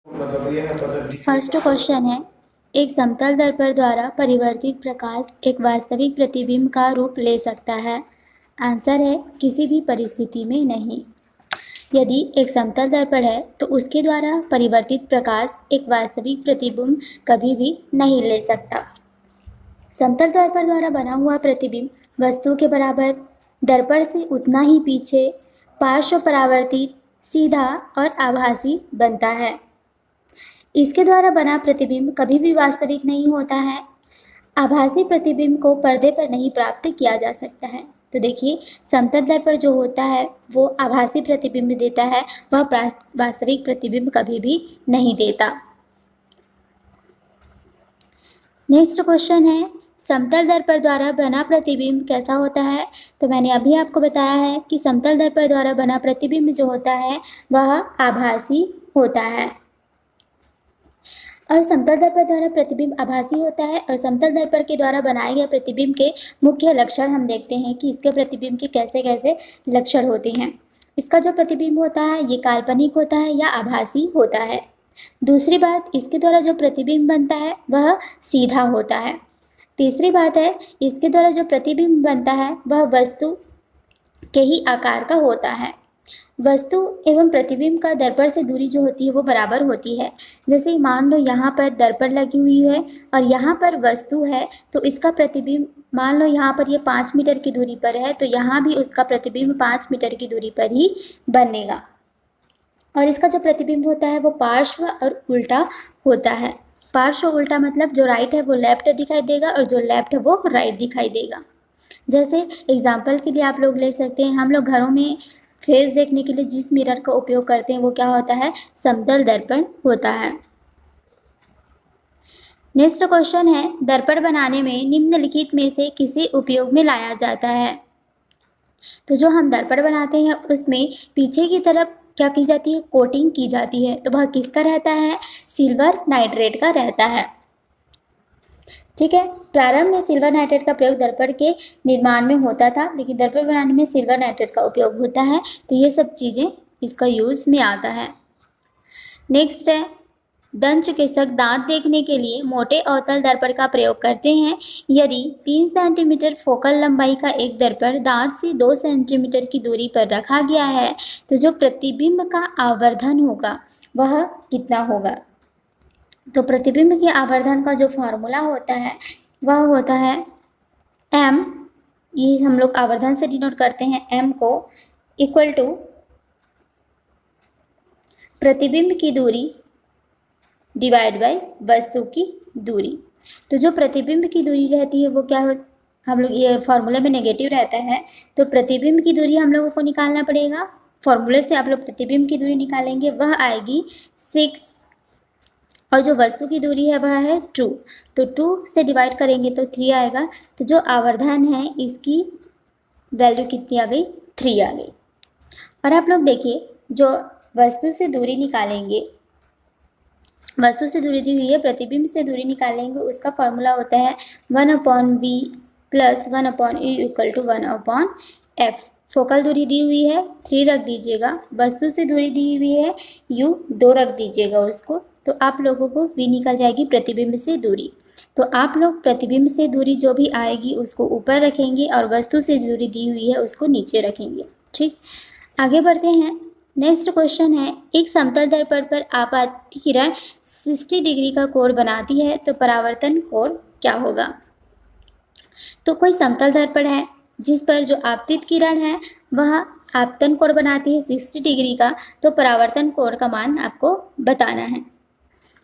मतलब ये है मतलब फर्स्ट क्वेश्चन है, एक समतल दर्पण द्वारा परिवर्तित प्रकाश एक वास्तविक प्रतिबिंब का रूप ले सकता है। आंसर है किसी भी परिस्थिति में नहीं। यदि एक समतल दर्पण है तो उसके द्वारा परिवर्तित प्रकाश एक वास्तविक प्रतिबिंब कभी भी नहीं ले सकता। समतल दर्पण द्वारा बना हुआ प्रतिबिंब वस्तु के बराबर, दर्पण से उतना ही पीछे, पार्श्व परावर्तित, सीधा और आभासी बनता है। इसके द्वारा बना प्रतिबिंब कभी भी वास्तविक नहीं होता है। आभासी प्रतिबिंब को पर्दे पर नहीं प्राप्त किया जा सकता है। तो देखिए, समतल दर्पण जो होता है वो आभासी प्रतिबिंब देता है, वह वास्तविक प्रतिबिंब कभी भी नहीं देता। नेक्स्ट क्वेश्चन है, समतल दर्पण द्वारा बना प्रतिबिंब कैसा होता है? तो मैंने अभी आपको बताया है कि समतल दर्पण द्वारा बना प्रतिबिंब जो होता है वह आभासी होता है। और समतल दर्पण द्वारा प्रतिबिंब आभासी होता है और समतल दर्पण के द्वारा बनाए गए प्रतिबिंब के मुख्य लक्षण हम देखते हैं कि इसके प्रतिबिंब के कैसे कैसे लक्षण होते हैं। इसका जो प्रतिबिंब होता है ये काल्पनिक होता है या आभासी होता है। दूसरी बात, इसके द्वारा जो प्रतिबिंब बनता है वह सीधा होता है। तीसरी बात है, इसके द्वारा जो प्रतिबिंब बनता है वह वस्तु के ही आकार का होता है। वस्तु एवं प्रतिबिंब का दर्पण से दूरी जो होती है वो बराबर होती है। जैसे मान लो यहाँ पर दर्पण लगी हुई है और यहाँ पर वस्तु है, तो इसका प्रतिबिंब मान लो यहाँ पर ये 5 मीटर की दूरी पर है, तो यहाँ भी उसका प्रतिबिंब 5 मीटर की दूरी पर ही बनेगा। और इसका जो प्रतिबिंब होता है वो पार्श्व और उल्टा होता है। पार्श्व उल्टा मतलब जो राइट है वो लेफ्ट दिखाई देगा और जो लेफ्ट है वो राइट दिखाई देगा। जैसे एग्जाम्पल के लिए आप लोग ले सकते हैं, हम लोग घरों में फेस देखने के लिए जिस मिरर का उपयोग करते हैं वो क्या होता है? समतल दर्पण होता है। नेक्स्ट क्वेश्चन है, दर्पण बनाने में निम्नलिखित में से किसे उपयोग में लाया जाता है? तो जो हम दर्पण बनाते हैं उसमें पीछे की तरफ क्या की जाती है? कोटिंग की जाती है। तो वह किसका रहता है? सिल्वर नाइट्रेट का रहता है। ठीक है, प्रारंभ में सिल्वर नाइट्रेट का प्रयोग दर्पण के निर्माण में होता था, लेकिन दर्पण बनाने में सिल्वर नाइट्रेट का उपयोग होता है। तो ये सब चीज़ें इसका यूज में आता है। नेक्स्ट है, दंत चिकित्सक दांत देखने के लिए मोटे अवतल दर्पण का प्रयोग करते हैं। यदि 3 सेंटीमीटर फोकल लंबाई का एक दर्पण दांत से 2 सेंटीमीटर की दूरी पर रखा गया है तो जो प्रतिबिंब का आवर्धन होगा वह कितना होगा? तो प्रतिबिंब के आवर्धन का जो फॉर्मूला होता है वह होता है m, ये हम लोग आवर्धन से डिनोट करते हैं m को, इक्वल टू प्रतिबिंब की दूरी डिवाइड बाय वस्तु की दूरी। तो जो प्रतिबिंब की दूरी रहती है वो क्या हो, हम लोग ये फॉर्मूले में नेगेटिव रहता है, तो प्रतिबिंब की दूरी हम लोगों को निकालना पड़ेगा। फॉर्मूले से आप लोग प्रतिबिंब की दूरी निकालेंगे, वह आएगी 6 और जो वस्तु की दूरी है वह है 2, तो 2 से डिवाइड करेंगे तो 3 आएगा। तो जो आवर्धन है इसकी वैल्यू कितनी आ गई? 3 आ गई। और आप लोग देखिए, जो वस्तु से दूरी निकालेंगे, वस्तु से दूरी दी हुई है, प्रतिबिंब से दूरी निकालेंगे, उसका फॉर्मूला होता है 1/v plus 1/e equal to 1/f। Focal दूरी दी हुई है 3 रख दीजिएगा, वस्तु से दूरी दी हुई है u 2 रख दीजिएगा उसको, तो आप लोगों को v निकल जाएगी प्रतिबिंब से दूरी। तो आप लोग प्रतिबिंब से दूरी जो भी आएगी उसको ऊपर रखेंगे और वस्तु से दूरी दी हुई है उसको नीचे रखेंगे। ठीक, आगे बढ़ते हैं। नेक्स्ट क्वेश्चन है, एक समतल दर्पण पर आपात किरण 60 डिग्री का कोण बनाती है तो परावर्तन कोण क्या होगा? तो कोई समतल दर्पण है जिस पर जो आपतित किरण है वह आपतन कोण बनाती है 60 डिग्री का, तो परावर्तन कोण का मान आपको बताना है।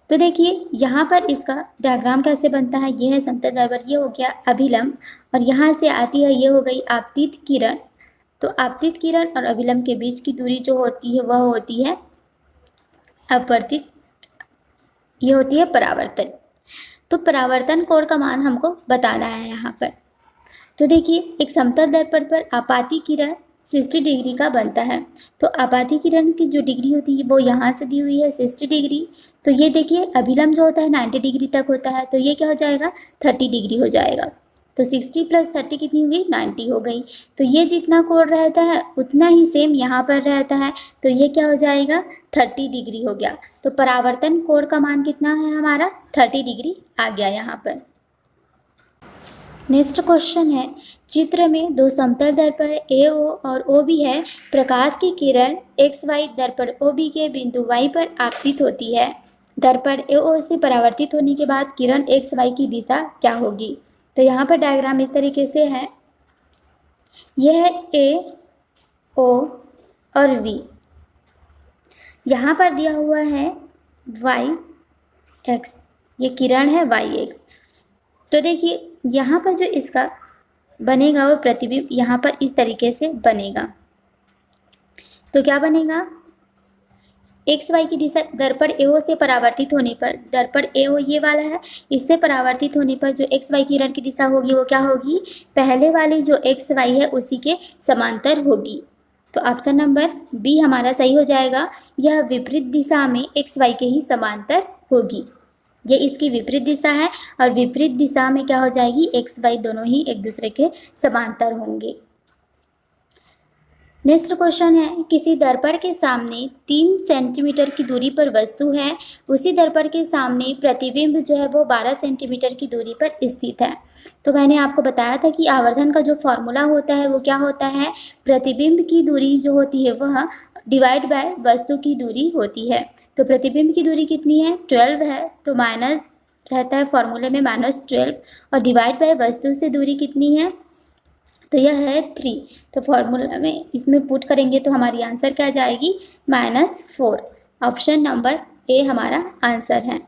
तो देखिए यहाँ पर इसका डायग्राम कैसे बनता है, ये है समतल दर्पण, ये हो गया अभिलंब और यहाँ से आती है ये हो गई आपतित किरण। तो आपतित किरण और अभिलंब के बीच की दूरी जो होती है वह होती है अपवर्तित, ये होती है परावर्तन। तो परावर्तन कोण का मान हमको बताना है यहाँ पर। तो देखिए, एक समतल दर्पण पर आपाती किरण 60 डिग्री का बनता है, तो आपाती किरण की जो डिग्री होती है वो यहाँ से दी हुई है 60 डिग्री। तो ये देखिए अभिलंब जो होता है 90 डिग्री तक होता है, तो ये क्या हो जाएगा? 30 डिग्री हो जाएगा। तो 60 प्लस 30 कितनी हो गई, 90 हो गई। तो ये जितना कोण रहता है उतना ही सेम यहाँ पर रहता है, तो ये क्या हो जाएगा, 30 डिग्री हो गया। तो परावर्तन कोण का मान कितना है हमारा, 30 डिग्री आ गया यहाँ पर। नेक्स्ट क्वेश्चन है, चित्र में दो समतल दर्पण AO और OB है। प्रकाश की किरण XY दर्पण OB के बिंदु Y पर आपतित होती है। दर्पण AO से परावर्तित होने के बाद किरण XY की दिशा क्या होगी। तो यहाँ पर डायग्राम इस तरीके से है, यह है AO और V, यहाँ पर दिया हुआ है YX, ये किरण है YX। तो देखिए यहाँ पर जो इसका बनेगा वो प्रतिबिंब यहाँ पर इस तरीके से बनेगा। तो क्या बनेगा, XY की दिशा दर्पण AO से परावर्तित होने पर, दर्पण AO ये वाला है, इससे परावर्तित होने पर जो XY किरण की दिशा होगी वो क्या होगी, पहले वाली जो XY है उसी के समांतर होगी। तो ऑप्शन नंबर बी हमारा सही हो जाएगा, यह विपरीत दिशा में XY के ही समांतर होगी। ये इसकी विपरीत दिशा है और विपरीत दिशा में क्या हो जाएगी, XY दोनों ही एक दूसरे के समांतर होंगे। नेक्स्ट क्वेश्चन है, किसी दर्पण के सामने 3 सेंटीमीटर की दूरी पर वस्तु है, उसी दर्पण के सामने प्रतिबिंब जो है वो 12 सेंटीमीटर की दूरी पर स्थित है। तो मैंने आपको बताया था कि आवर्धन का जो फॉर्मूला होता है वो क्या होता है, प्रतिबिंब की दूरी जो होती है वह डिवाइड बाय वस्तु की दूरी होती है। तो प्रतिबिंब की दूरी कितनी है, 12 है, तो माइनस रहता है फॉर्मूले में -12, और डिवाइड बाय वस्तु से दूरी कितनी है, तो यह है 3। तो फॉर्मूला में इसमें पुट करेंगे तो हमारी आंसर क्या जाएगी, -4। ऑप्शन नंबर ए हमारा आंसर है।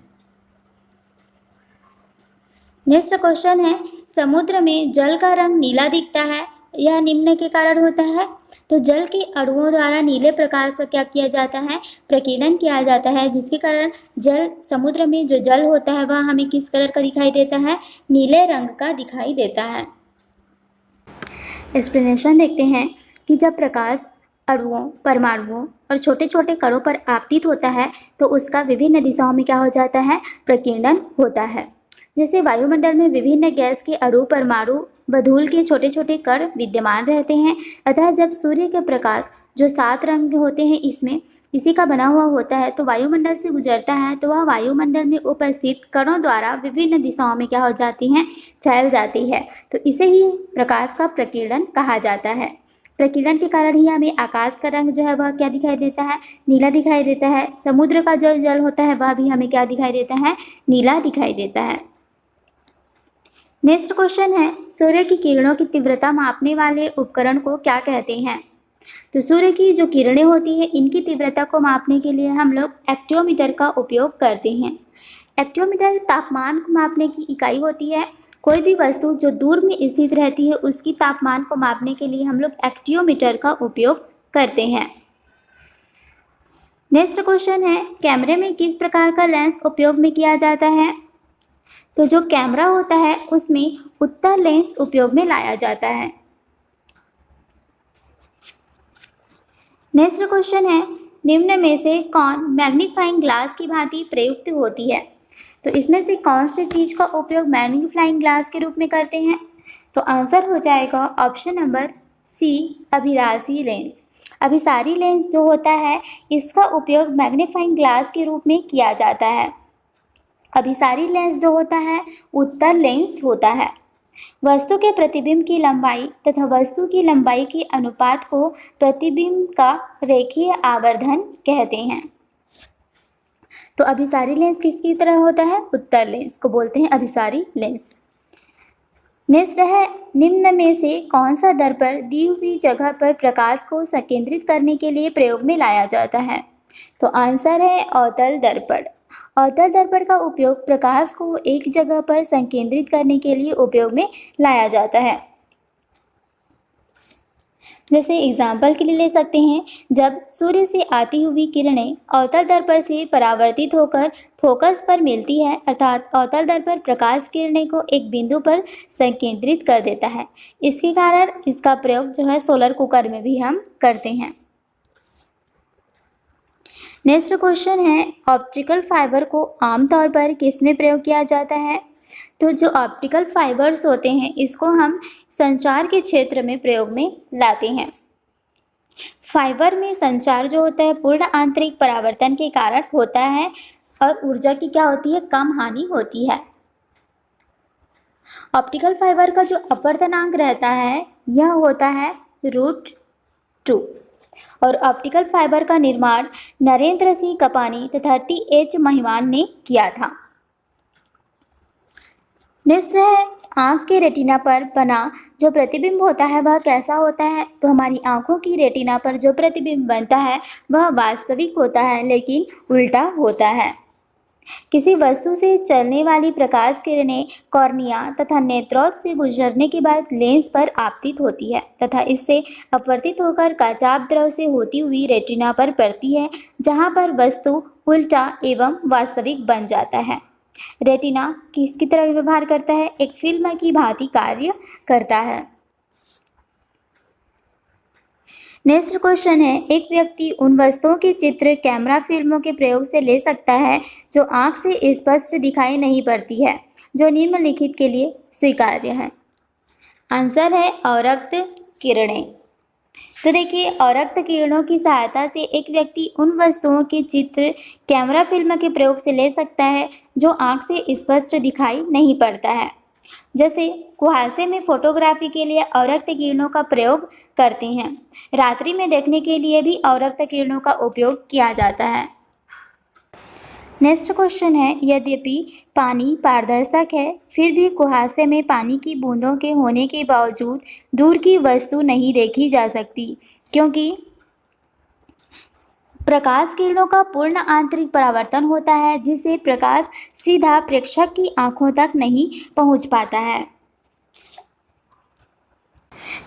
नेक्स्ट क्वेश्चन है, समुद्र में जल का रंग नीला दिखता है, यह निम्न के कारण होता है। तो जल के अणुओं द्वारा नीले प्रकाश का क्या किया जाता है, प्रकीर्णन किया जाता है, जिसके कारण जल, समुद्र में जो जल होता है वह हमें किस कलर का दिखाई देता है, नीले रंग का दिखाई देता है। एक्सप्लेनेशन देखते हैं कि जब प्रकाश अणुओं, परमाणुओं और छोटे छोटे कणों पर आपतित होता है तो उसका विभिन्न दिशाओं में क्या हो जाता है, प्रकीर्णन होता है। जैसे वायुमंडल में विभिन्न गैस के अणु, परमाणु व धूल के छोटे छोटे कण विद्यमान रहते हैं, अतः जब सूर्य के प्रकाश जो 7 रंग होते हैं इसमें इसी का बना हुआ होता है तो वायुमंडल से गुजरता है तो वह वायुमंडल में उपस्थित कणों द्वारा विभिन्न दिशाओं में क्या हो जाती हैं, फैल जाती है। तो इसे ही प्रकाश का प्रकीर्णन कहा जाता है। प्रकीर्णन के कारण ही हमें आकाश का रंग जो है वह क्या दिखाई देता है, नीला दिखाई देता है। समुद्र का जो जल होता है वह भी हमें क्या दिखाई देता है, नीला दिखाई देता है। नेक्स्ट क्वेश्चन है, सूर्य की किरणों की तीव्रता मापने वाले उपकरण को क्या कहते हैं। तो सूर्य की जो किरणें होती है इनकी तीव्रता को मापने के लिए हम लोग एक्टियोमीटर का उपयोग करते हैं। एक्टियोमीटर तापमान को मापने की इकाई होती है। कोई भी वस्तु जो दूर में स्थित रहती है उसकी तापमान को मापने के लिए हम लोग एक्टियोमीटर का उपयोग करते हैं। नेक्स्ट क्वेश्चन है, कैमरे में किस प्रकार का लेंस उपयोग में किया जाता है। तो जो कैमरा होता है उसमें उत्तल लेंस उपयोग में लाया जाता है। नेक्स्ट क्वेश्चन है, निम्न में से कौन मैग्नीफाइंग ग्लास की भांति प्रयुक्त होती है। तो इसमें से कौन सी चीज़ का उपयोग मैग्नीफाइंग ग्लास के रूप में करते हैं। तो आंसर हो जाएगा ऑप्शन नंबर सी, अभिसारी लेंस। अभिसारी लेंस जो होता है इसका उपयोग मैग्नीफाइंग ग्लास के रूप में किया जाता है। अभिसारी लेंस जो होता है उत्तल लेंस होता है। वस्तु के प्रतिबिंब की लंबाई तथा वस्तु की लंबाई के अनुपात को प्रतिबिंब का रेखीय आवर्धन कहते हैं। तो अभिसारी लेंस किसकी तरह होता है, उत्तल लेंस को बोलते हैं अभिसारी लेंस। नेक्स्ट है, निम्न में से कौन सा दर्पण दी हुई जगह पर प्रकाश को संकेंद्रित करने के लिए प्रयोग में लाया जाता है। तो आंसर है अवतल दर्पण। अवतल दर्पण का उपयोग प्रकाश को एक जगह पर संकेंद्रित करने के लिए उपयोग में लाया जाता है। जैसे एग्जाम्पल के लिए ले सकते हैं, जब सूर्य से आती हुई किरणें अवतल दर्पण से परावर्तित होकर फोकस पर मिलती है, अर्थात अवतल दर्पण प्रकाश किरणें को एक बिंदु पर संकेंद्रित कर देता है। इसके कारण इसका प्रयोग जो है सोलर कुकर में भी हम करते हैं। नेक्स्ट क्वेश्चन है, ऑप्टिकल फाइबर को आमतौर पर किस में प्रयोग किया जाता है। तो जो ऑप्टिकल फाइबर्स होते हैं इसको हम संचार के क्षेत्र में प्रयोग में लाते हैं। फाइबर में संचार जो होता है पूर्ण आंतरिक परावर्तन के कारण होता है और ऊर्जा की क्या होती है, कम हानि होती है। ऑप्टिकल फाइबर का जो अपवर्तनांक रहता है यह होता है √2 और ऑप्टिकल फाइबर का निर्माण नरेंद्र सिंह कपानी तथा T.H. महिवान ने किया था। नेक्स्ट है आँख के रेटिना पर बना जो प्रतिबिंब होता है वह कैसा होता है। तो हमारी आँखों की रेटिना पर जो प्रतिबिंब बनता है वह वास्तविक होता है लेकिन उल्टा होता है। किसी वस्तु से चलने वाली प्रकाश किरणें कॉर्निया तथा नेत्रोद से गुजरने के बाद लेंस पर आपतित होती है तथा इससे अपवर्तित होकर काचाभ द्रव से होती हुई रेटिना पर पड़ती है, जहां पर वस्तु उल्टा एवं वास्तविक बन जाता है। रेटिना किसकी तरह व्यवहार करता है, एक फिल्म की भांति कार्य करता है। नेक्स्ट क्वेश्चन है, एक व्यक्ति उन वस्तुओं के चित्र कैमरा फिल्मों के प्रयोग से ले सकता है जो आंख से स्पष्ट दिखाई नहीं पड़ती है, जो निम्नलिखित के लिए स्वीकार्य है। आंसर है अवरक्त किरणें। तो देखिए, अवरक्त किरणों की सहायता से एक व्यक्ति उन वस्तुओं के चित्र कैमरा फिल्म के प्रयोग से ले सकता है जो आंख से स्पष्ट दिखाई नहीं पड़ता है। जैसे कुहासे में फोटोग्राफी के लिए अवरक्त किरणों का प्रयोग करते हैं। रात्रि में देखने के लिए भी अवरक्त किरणों का उपयोग किया जाता है। नेक्स्ट क्वेश्चन है, यद्यपि पानी पारदर्शक है फिर भी कुहासे में पानी की बूंदों के होने के बावजूद दूर की वस्तु नहीं देखी जा सकती, क्योंकि प्रकाश किरणों का पूर्ण आंतरिक परावर्तन होता है जिससे प्रकाश सीधा प्रेक्षक की आंखों तक नहीं पहुंच पाता है।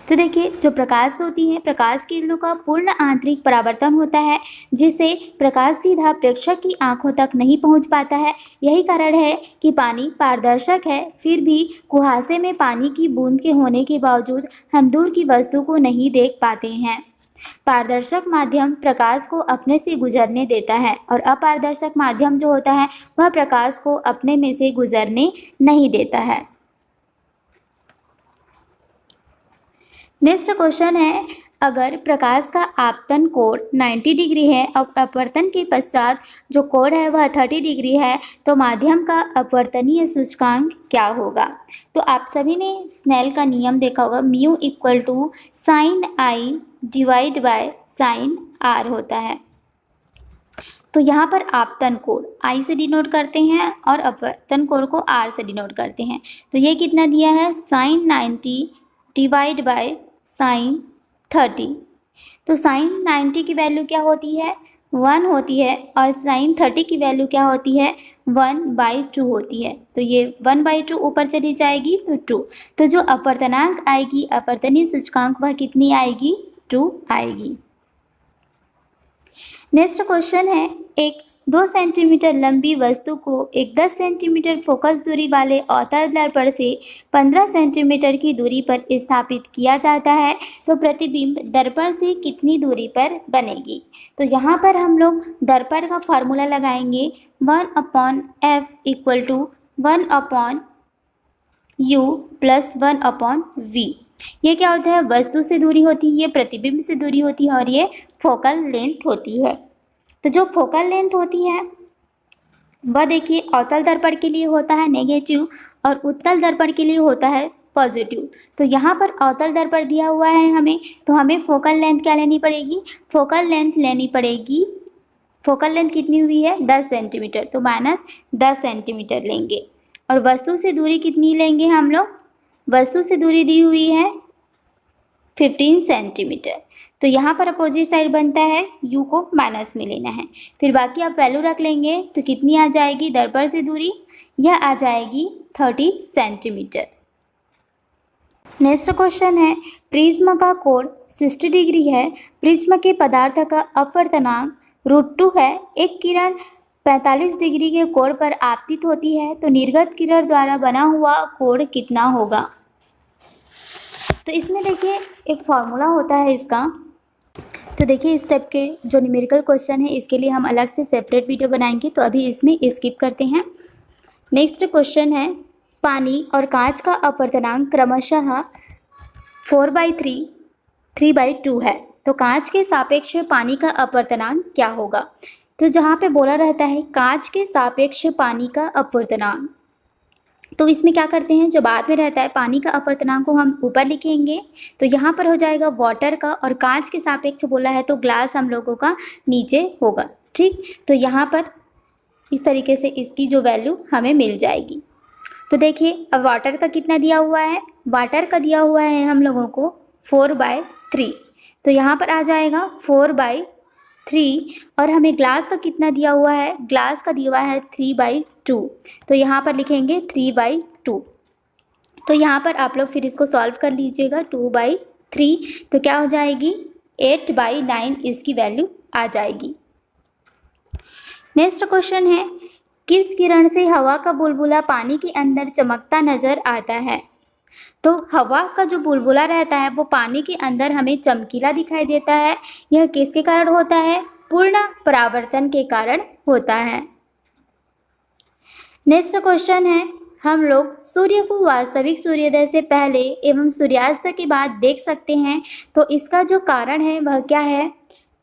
तो देखिए, जो प्रकाश होती है प्रकाश किरणों का पूर्ण आंतरिक परावर्तन होता है जिससे प्रकाश सीधा प्रेक्षक की आंखों तक नहीं पहुंच पाता है। यही कारण है कि पानी पारदर्शक है फिर भी कुहासे में पानी की बूंद के होने के बावजूद हम दूर की वस्तु को नहीं देख पाते हैं। पारदर्शक माध्यम प्रकाश को अपने से गुजरने देता है और अपारदर्शक माध्यम जो होता है वह प्रकाश को अपने में से गुजरने नहीं देता है। नेक्स्ट क्वेश्चन है, अगर प्रकाश का आपतन कोण 90 डिग्री है और अपवर्तन के पश्चात जो कोण है वह 30 डिग्री है तो माध्यम का अपवर्तनीय सूचकांक क्या होगा। तो आप सभी ने स्नेल का नियम देखा होगा, mu equal to sine i divide by sine r होता है। तो यहाँ पर आपतन कोण आई से डिनोट करते हैं और अपवर्तन कोण को आर से डिनोट करते हैं। तो ये कितना दिया है, साइन 90 डिवाइड बाय साइन 30। तो साइन 90 की वैल्यू क्या होती है, 1 होती है और साइन 30 की वैल्यू क्या होती है, 1/2 होती है। तो ये 1/2 ऊपर चली जाएगी तो 2। तो जो अपवर्तनांक आएगी, अपवर्तनीय सूचकांक, वह कितनी आएगी, 2 आएगी। नेक्स्ट क्वेश्चन है, एक 2 सेंटीमीटर लंबी वस्तु को एक 10 सेंटीमीटर फोकस दूरी वाले अवतल दर्पण से 15 सेंटीमीटर की दूरी पर स्थापित किया जाता है तो प्रतिबिंब दर्पण से कितनी दूरी पर बनेगी। तो यहाँ पर हम लोग दर्पण का फार्मूला लगाएंगे, 1/f equal to 1/u plus 1/v। ये क्या होता है, वस्तु से दूरी होती है, ये प्रतिबिंब से दूरी होती है और ये फोकल लेंथ होती है। तो जो फोकल लेंथ होती है वह देखिए अवतल दर्पण के लिए होता है नेगेटिव और उत्तल दर्पण के लिए होता है पॉजिटिव। तो यहाँ पर अवतल दर्पण दिया हुआ है हमें, तो हमें फोकल लेंथ क्या लेनी पड़ेगी, फोकल लेंथ लेनी पड़ेगी। फोकल लेंथ कितनी हुई है, 10 सेंटीमीटर, तो -10 सेंटीमीटर लेंगे। और वस्तु से दूरी कितनी लेंगे हम लोग, वस्तु से दूरी दी हुई है 15 सेंटीमीटर। तो यहाँ पर अपोजिट साइड बनता है, u को माइनस में लेना है। फिर बाकी आप वैल्यू रख लेंगे तो कितनी आ जाएगी दर्पण से दूरी, यह आ जाएगी 30 सेंटीमीटर। नेक्स्ट क्वेश्चन है, प्रिज्म का कोण 60 डिग्री है, प्रिज्म के पदार्थ का अपवर्तनांक √2 है, एक किरण 45 डिग्री के कोण पर आपतित होती है तो निर्गत किरण द्वारा बना हुआ कोण कितना होगा। तो इसमें देखिए एक फॉर्मूला होता है इसका। तो देखिए इस टाइप के जो न्यूमेरिकल क्वेश्चन है इसके लिए हम अलग से सेपरेट वीडियो बनाएंगे, तो अभी इसमें स्किप करते हैं। नेक्स्ट क्वेश्चन है, पानी और कांच का अपवर्तनांक क्रमशः 4/3, 3/2 है, तो कांच के सापेक्ष पानी का अपवर्तनांक क्या होगा? तो जहाँ पे बोला रहता है कांच के सापेक्ष पानी का अपवर्तनांक, तो इसमें क्या करते हैं, जो बाद में रहता है पानी का अपवर्तनांक को हम ऊपर लिखेंगे, तो यहाँ पर हो जाएगा वाटर का, और कांच के सापेक्ष बोला है तो ग्लास हम लोगों का नीचे होगा। ठीक, तो यहाँ पर इस तरीके से इसकी जो वैल्यू हमें मिल जाएगी। तो देखिए अब वाटर का कितना दिया हुआ है, वाटर का दिया हुआ है हम लोगों को 4/3, तो यहाँ पर आ जाएगा 4/3, और हमें ग्लास का कितना दिया हुआ है, ग्लास का दिया हुआ है 3/2, तो यहाँ पर लिखेंगे 3/2। तो यहाँ पर आप लोग फिर इसको सॉल्व कर लीजिएगा, 2/3 तो क्या हो जाएगी 8/9 इसकी वैल्यू आ जाएगी। नेक्स्ट क्वेश्चन है, किस किरण से हवा का बुलबुला पानी के अंदर चमकता नजर आता है? तो हवा का जो बुलबुला रहता है वो पानी के अंदर हमें चमकीला दिखाई देता है। यह किसके कारण होता है? पूर्ण परावर्तन के कारण होता है। नेक्स्ट क्वेश्चन है, हम लोग सूर्य को वास्तविक सूर्योदय से पहले एवं सूर्यास्त के बाद देख सकते हैं, तो इसका जो कारण है वह क्या है?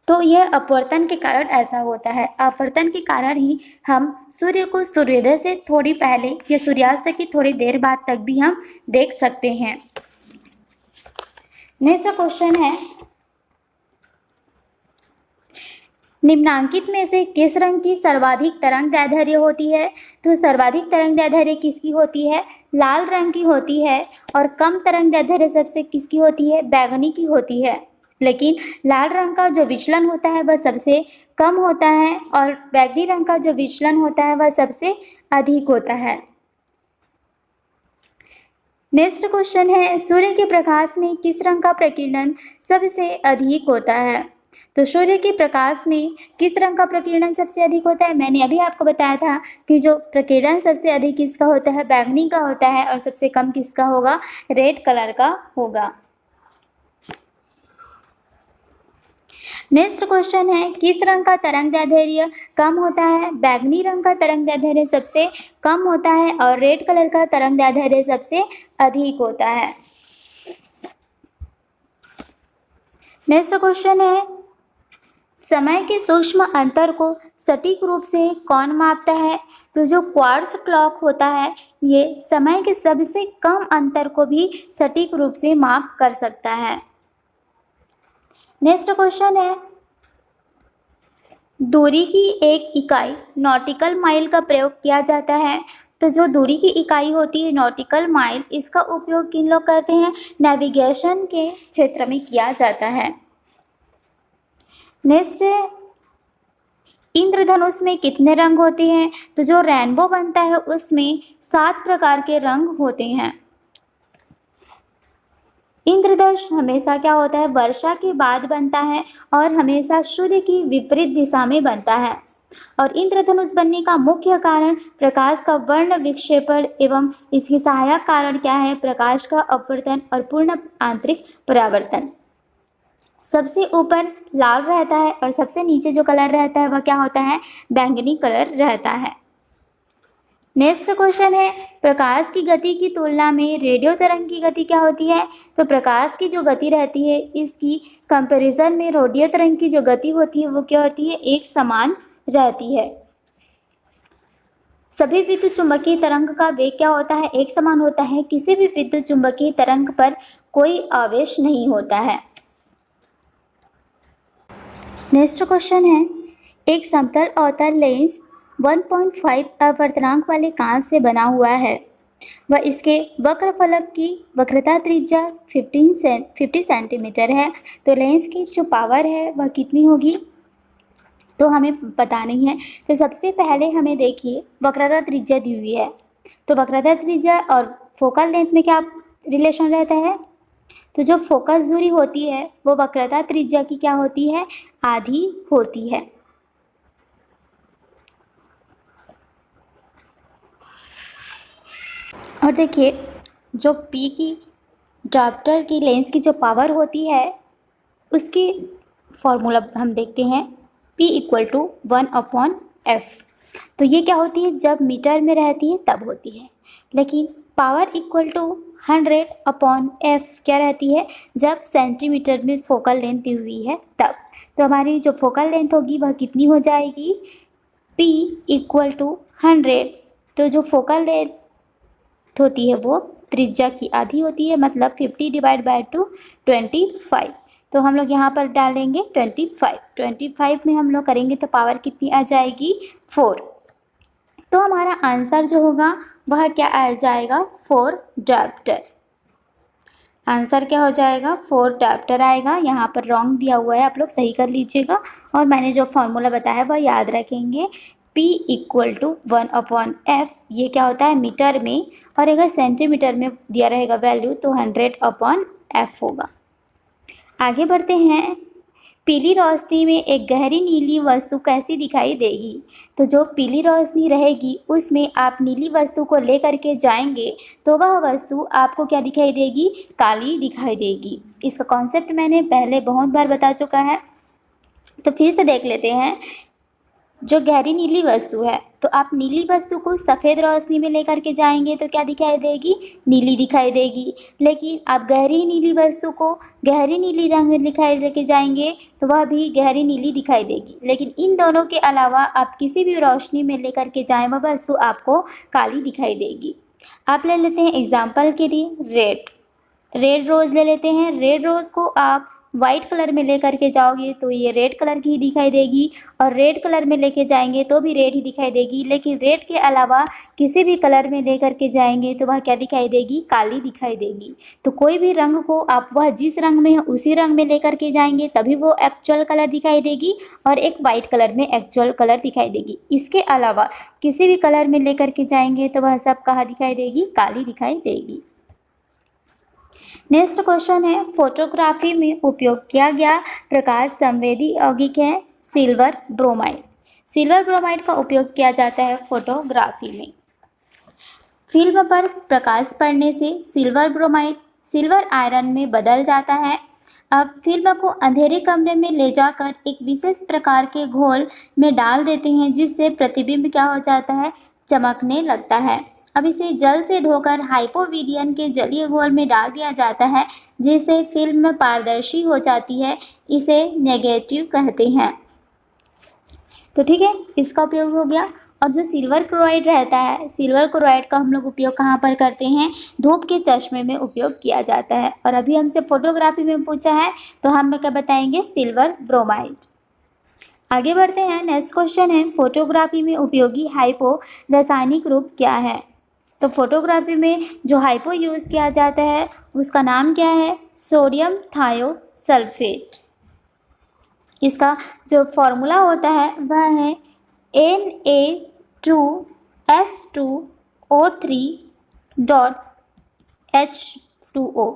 तो यह अपवर्तन के कारण ऐसा होता है। अपवर्तन के कारण ही हम सूर्य को सूर्योदय से थोड़ी पहले या सूर्यास्त की थोड़ी देर बाद तक भी हम देख सकते हैं। नेक्स्ट क्वेश्चन है, निम्नांकित में से किस रंग की सर्वाधिक तरंगदैर्ध्य होती है? तो सर्वाधिक तरंगदैर्ध्य किसकी होती है? लाल रंग की होती है। और कम तरंगदैर्ध्य सबसे किसकी होती है? बैंगनी की होती है। लेकिन लाल रंग का जो विचलन होता है वह सबसे कम होता है, और बैंगनी रंग का जो विचलन होता है वह सबसे अधिक होता है। नेक्स्ट क्वेश्चन है, सूर्य के प्रकाश में किस रंग का प्रकीर्णन सबसे अधिक होता है? तो सूर्य के प्रकाश में किस रंग का प्रकीर्णन सबसे अधिक होता है? मैंने अभी आपको बताया था कि जो प्रकीर्णन सबसे अधिक किसका होता है? बैंगनी का होता है, और सबसे कम किसका होगा? रेड कलर का होगा। नेक्स्ट क्वेश्चन है, किस रंग का तरंगदैर्ध्य कम होता है? बैंगनी रंग का तरंगदैर्ध्य सबसे कम होता है, और रेड कलर का तरंगदैर्ध्य सबसे अधिक होता है। नेक्स्ट क्वेश्चन है, समय के सूक्ष्म अंतर को सटीक रूप से कौन मापता है? तो जो क्वार्ट्ज क्लॉक होता है ये समय के सबसे कम अंतर को भी सटीक रूप से माप कर सकता है। नेक्स्ट क्वेश्चन है, दूरी की एक इकाई नॉटिकल माइल का प्रयोग किया जाता है। तो जो दूरी की इकाई होती है नॉटिकल माइल, इसका उपयोग किन लोग करते हैं? नेविगेशन के क्षेत्र में किया जाता है। नेक्स्ट है, इंद्रधनुष में कितने रंग होते हैं? तो जो रेनबो बनता है उसमें 7 प्रकार के रंग होते हैं। इंद्रधनुष हमेशा क्या होता है? वर्षा के बाद बनता है, और हमेशा सूर्य की विपरीत दिशा में बनता है। और इंद्रधनुष बनने का मुख्य कारण प्रकाश का वर्ण विक्षेपण एवं इसकी सहायक कारण क्या है? प्रकाश का अपवर्तन और पूर्ण आंतरिक परावर्तन। सबसे ऊपर लाल रहता है, और सबसे नीचे जो कलर रहता है वह क्या होता है? बैंगनी कलर रहता है। नेक्स्ट क्वेश्चन है, प्रकाश की गति की तुलना में रेडियो तरंग की गति क्या होती है? तो प्रकाश की जो गति रहती है इसकी कंपैरिजन में रेडियो तरंग की जो गति होती है वो क्या होती है? एक समान रहती है। सभी विद्युत चुंबकीय तरंग का वेग क्या होता है? एक समान होता है। किसी भी विद्युत चुंबकीय तरंग पर कोई आवेश नहीं होता है। नेक्स्ट क्वेश्चन है, एक समतल अवतल लेंस 1.5 अपवर्तनांक वाले कांच से बना हुआ है, वह इसके वक्र फलक की वक्रता त्रिज्या 50 सेंटीमीटर है, तो लेंस की जो पावर है वह कितनी होगी? तो हमें बतानी है। तो सबसे पहले हमें देखिए वक्रता त्रिज्या दी हुई है, तो वक्रता त्रिज्या और फोकल लेंथ में क्या रिलेशन रहता है? तो जो फोकस दूरी होती है वो वक्रता त्रिज्या की क्या होती है? आधी होती है। और देखिए जो P की डायप्टर की लेंस की जो पावर होती है उसकी फॉर्मूला हम देखते हैं, P = 1/f। तो ये क्या होती है? जब मीटर में रहती है तब होती है, लेकिन power equal to 100 upon f क्या रहती है, जब सेंटीमीटर में फोकल लेंथ दी हुई है तब। तो हमारी जो फोकल लेंथ होगी वह कितनी हो जाएगी, P इक्वल टू 100। तो जो फोकल लेंथ होती है वो त्रिज्या की आधी होती है, मतलब 50 डिवाइड बाय 2 25। तो हम लोग यहाँ पर डालेंगे 25 में हम लोग करेंगे तो पावर कितनी आ जाएगी, 4। तो हमारा आंसर जो होगा वह क्या आ जाएगा, 4 डायप्टर। आंसर क्या हो जाएगा, 4 डायप्टर आएगा। यहाँ पर रॉन्ग दिया हुआ है, आप लोग सही कर लीजिएगा। और मैंने जो फॉर्मूला बताया वह याद रखेंगे, P equal to 1 upon f, ये क्या होता है मीटर में, और अगर सेंटीमीटर में दिया रहेगा वैल्यू तो 100 अपॉन एफ होगा। आगे बढ़ते हैं, पीली रोशनी में एक गहरी नीली वस्तु कैसी दिखाई देगी। तो जो पीली रोशनी रहेगी उसमें आप नीली वस्तु को लेकर के जाएंगे तो वह वस्तु आपको क्या दिखाई देगी, काली दिखाई देगी। इसका कॉन्सेप्ट मैंने पहले बहुत बार बता चुका है, तो फिर से देख लेते हैं। जो गहरी नीली वस्तु है, तो आप नीली वस्तु को सफ़ेद रोशनी में लेकर के जाएंगे तो क्या दिखाई देगी, नीली दिखाई देगी। लेकिन आप गहरी नीली वस्तु को गहरी नीली रंग में दिखाई लेके जाएंगे तो वह भी गहरी नीली दिखाई देगी। लेकिन इन दोनों के अलावा आप किसी भी रोशनी में लेकर के जाएं वह वस्तु आपको काली दिखाई देगी। आप ले लेते हैं एग्जाम्पल के लिए रेड रोज़ ले लेते हैं। रेड रोज़ को आप वाइट कलर में लेकर के जाओगे तो ये रेड कलर की ही दिखाई देगी, और रेड कलर में लेके जाएंगे तो भी रेड ही दिखाई देगी। लेकिन रेड के अलावा किसी भी कलर में लेकर के जाएंगे तो वह क्या दिखाई देगी, काली दिखाई देगी। तो कोई भी रंग को आप वह जिस रंग में है उसी रंग में लेकर के जाएंगे तभी वो एक्चुअल कलर दिखाई देगी, और एक वाइट कलर में एक्चुअल कलर दिखाई देगी। इसके अलावा किसी भी कलर में लेकर के जाएंगे तो वह सब कहाँ दिखाई देगी, काली दिखाई देगी। नेक्स्ट क्वेश्चन है, फोटोग्राफी में उपयोग किया गया प्रकाश संवेदी यौगिक है सिल्वर ब्रोमाइड। सिल्वर ब्रोमाइड का उपयोग किया जाता है फोटोग्राफी में। फिल्म पर प्रकाश पड़ने से सिल्वर ब्रोमाइड सिल्वर आयरन में बदल जाता है। अब फिल्म को अंधेरे कमरे में ले जाकर एक विशेष प्रकार के घोल में डाल देते हैं, जिससे प्रतिबिंब क्या हो जाता है, चमकने लगता है। अब इसे जल से धोकर हाइपोविडियन के जलीय घोल में डाल दिया जाता है, जिससे फिल्म पारदर्शी हो जाती है। इसे नेगेटिव कहते हैं। तो ठीक है, इसका उपयोग हो गया। और जो सिल्वर क्लोराइड रहता है, सिल्वर क्लोराइड का हम लोग उपयोग कहाँ पर करते हैं, धूप के चश्मे में उपयोग किया जाता है। और अभी हमसे फोटोग्राफी में पूछा है तो हम क्या बताएंगे, सिल्वर ब्रोमाइड। आगे बढ़ते हैं, नेक्स्ट क्वेश्चन है, फोटोग्राफी में उपयोगी हाइपो रासायनिक रूप क्या है। तो फोटोग्राफी में जो हाइपो यूज़ किया जाता है उसका नाम क्या है, सोडियम थायोसल्फेट। इसका जो फॉर्मूला होता है वह है Na2S2O3.H2O।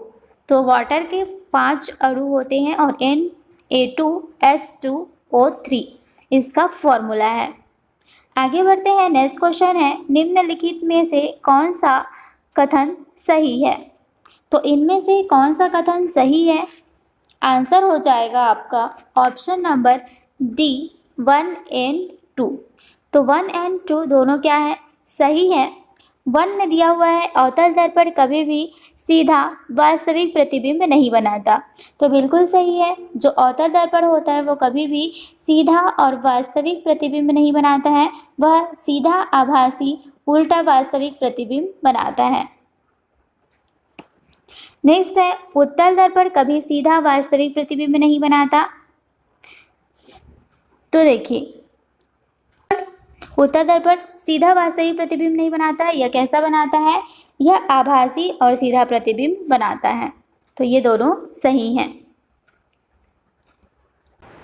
तो वाटर के 5 अणु होते हैं और Na2S2O3 इसका फॉर्मूला है। आगे बढ़ते हैं, नेक्स्ट क्वेश्चन है, निम्नलिखित में से कौन सा कथन सही है। तो इनमें से कौन सा कथन सही है, आंसर हो जाएगा आपका ऑप्शन नंबर डी 1 and 2। तो 1 and 2 दोनों क्या है, सही है। 1 में दिया हुआ है अवतल दर्पण कभी भी सीधा वास्तविक प्रतिबिंब नहीं बनाता। तो बिल्कुल सही है, जो अवतल दर्पण होता है वो कभी भी सीधा और वास्तविक प्रतिबिंब नहीं बनाता है, वह सीधा आभासी उल्टा वास्तविक प्रतिबिंब बनाता है। नेक्स्ट है, उत्तल दर्पण कभी सीधा वास्तविक प्रतिबिंब नहीं बनाता। तो देखिए, उत्तल दर्पण सीधा वास्तविक प्रतिबिंब नहीं बनाता है, यह कैसा बनाता है, यह आभासी और सीधा प्रतिबिंब बनाता है। तो ये दोनों सही हैं।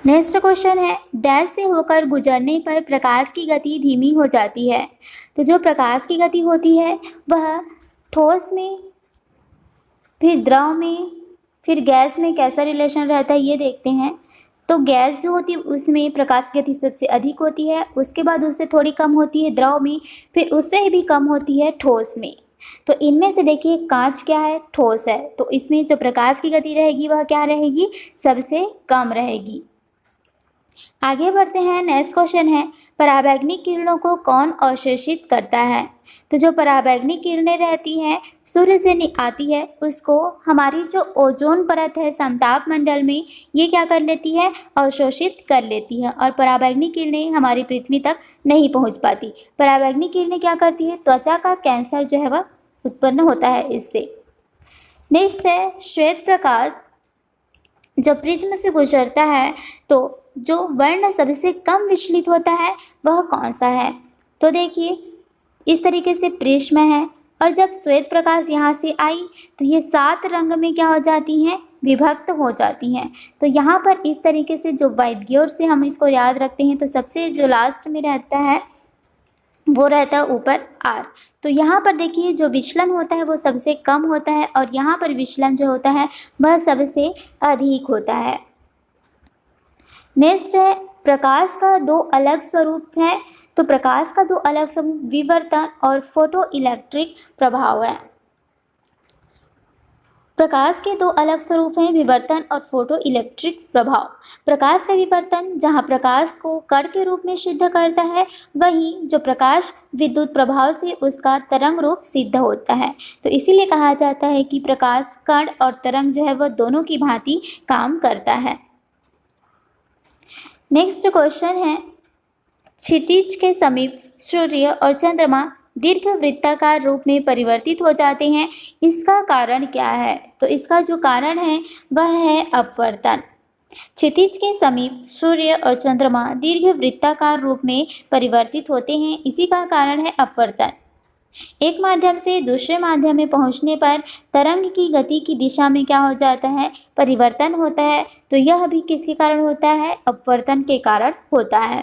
नेक्स्ट क्वेश्चन है, डैश से होकर गुजरने पर प्रकाश की गति धीमी हो जाती है। तो जो प्रकाश की गति होती है वह ठोस में, फिर द्रव में, फिर गैस में कैसा रिलेशन रहता है ये देखते हैं। तो गैस जो होती है उसमें प्रकाश की गति सबसे अधिक होती है, उसके बाद उससे थोड़ी कम होती है द्रव में, फिर उससे भी कम होती है ठोस में। तो इनमें से देखिए कांच क्या है, ठोस है, तो इसमें जो प्रकाश की गति रहेगी वह क्या रहेगी, सबसे कम रहेगी। आगे बढ़ते हैं, नेक्स्ट क्वेश्चन है, पराबैंगनी किरणों को कौन अवशोषित करता है? तो जो पराबैंगनी किरणें रहती हैं सूर्य से आती है, उसको हमारी जो ओजोन परत है समताप मंडल में, ये क्या कर लेती है? अवशोषित कर लेती है और पराबैंगनी किरणें हमारी पृथ्वी तक नहीं पहुंच पाती। पराबैंगनी किरणें क्या करती है? त्वचा का कैंसर जो है वह उत्पन्न होता है इससे। नेक्स्ट है श्वेत प्रकाश जब प्रिज्म से गुजरता है तो जो वर्ण सबसे कम विचलित होता है वह कौन सा है? तो देखिए इस तरीके से प्रिज्म है और जब श्वेत प्रकाश यहाँ से आई तो ये 7 रंग में क्या हो जाती हैं? विभक्त हो जाती हैं। तो यहाँ पर इस तरीके से जो वाइब्योर से हम इसको याद रखते हैं तो सबसे जो लास्ट में रहता है वो रहता है ऊपर आर। तो यहाँ पर देखिए जो विचलन होता है वो सबसे कम होता है और यहाँ पर विचलन जो होता है वह सबसे अधिक होता है। नेक्स्ट है प्रकाश का 2 अलग स्वरूप है। तो प्रकाश का 2 अलग स्वरूप विवर्तन और फोटो इलेक्ट्रिक प्रभाव है। प्रकाश के 2 अलग स्वरूप हैं विवर्तन और फोटो इलेक्ट्रिक प्रभाव। प्रकाश का विवर्तन जहाँ प्रकाश को कण के रूप में सिद्ध करता है, वहीं जो प्रकाश विद्युत प्रभाव से उसका तरंग रूप सिद्ध होता है। तो इसीलिए कहा जाता है कि प्रकाश कण और तरंग जो है वह दोनों की भांति काम करता है। नेक्स्ट क्वेश्चन है क्षितिज के समीप सूर्य और चंद्रमा दीर्घ वृत्ताकार रूप में परिवर्तित हो जाते हैं, इसका कारण क्या है? तो इसका जो कारण है वह है अपवर्तन। क्षितिज के समीप सूर्य और चंद्रमा दीर्घ वृत्ताकार रूप में परिवर्तित होते हैं, इसी का कारण है अपवर्तन। एक माध्यम से दूसरे माध्यम में पहुंचने पर तरंग की गति की दिशा में क्या हो जाता है? परिवर्तन होता है। तो यह भी किसके कारण होता है? अपवर्तन के कारण होता है।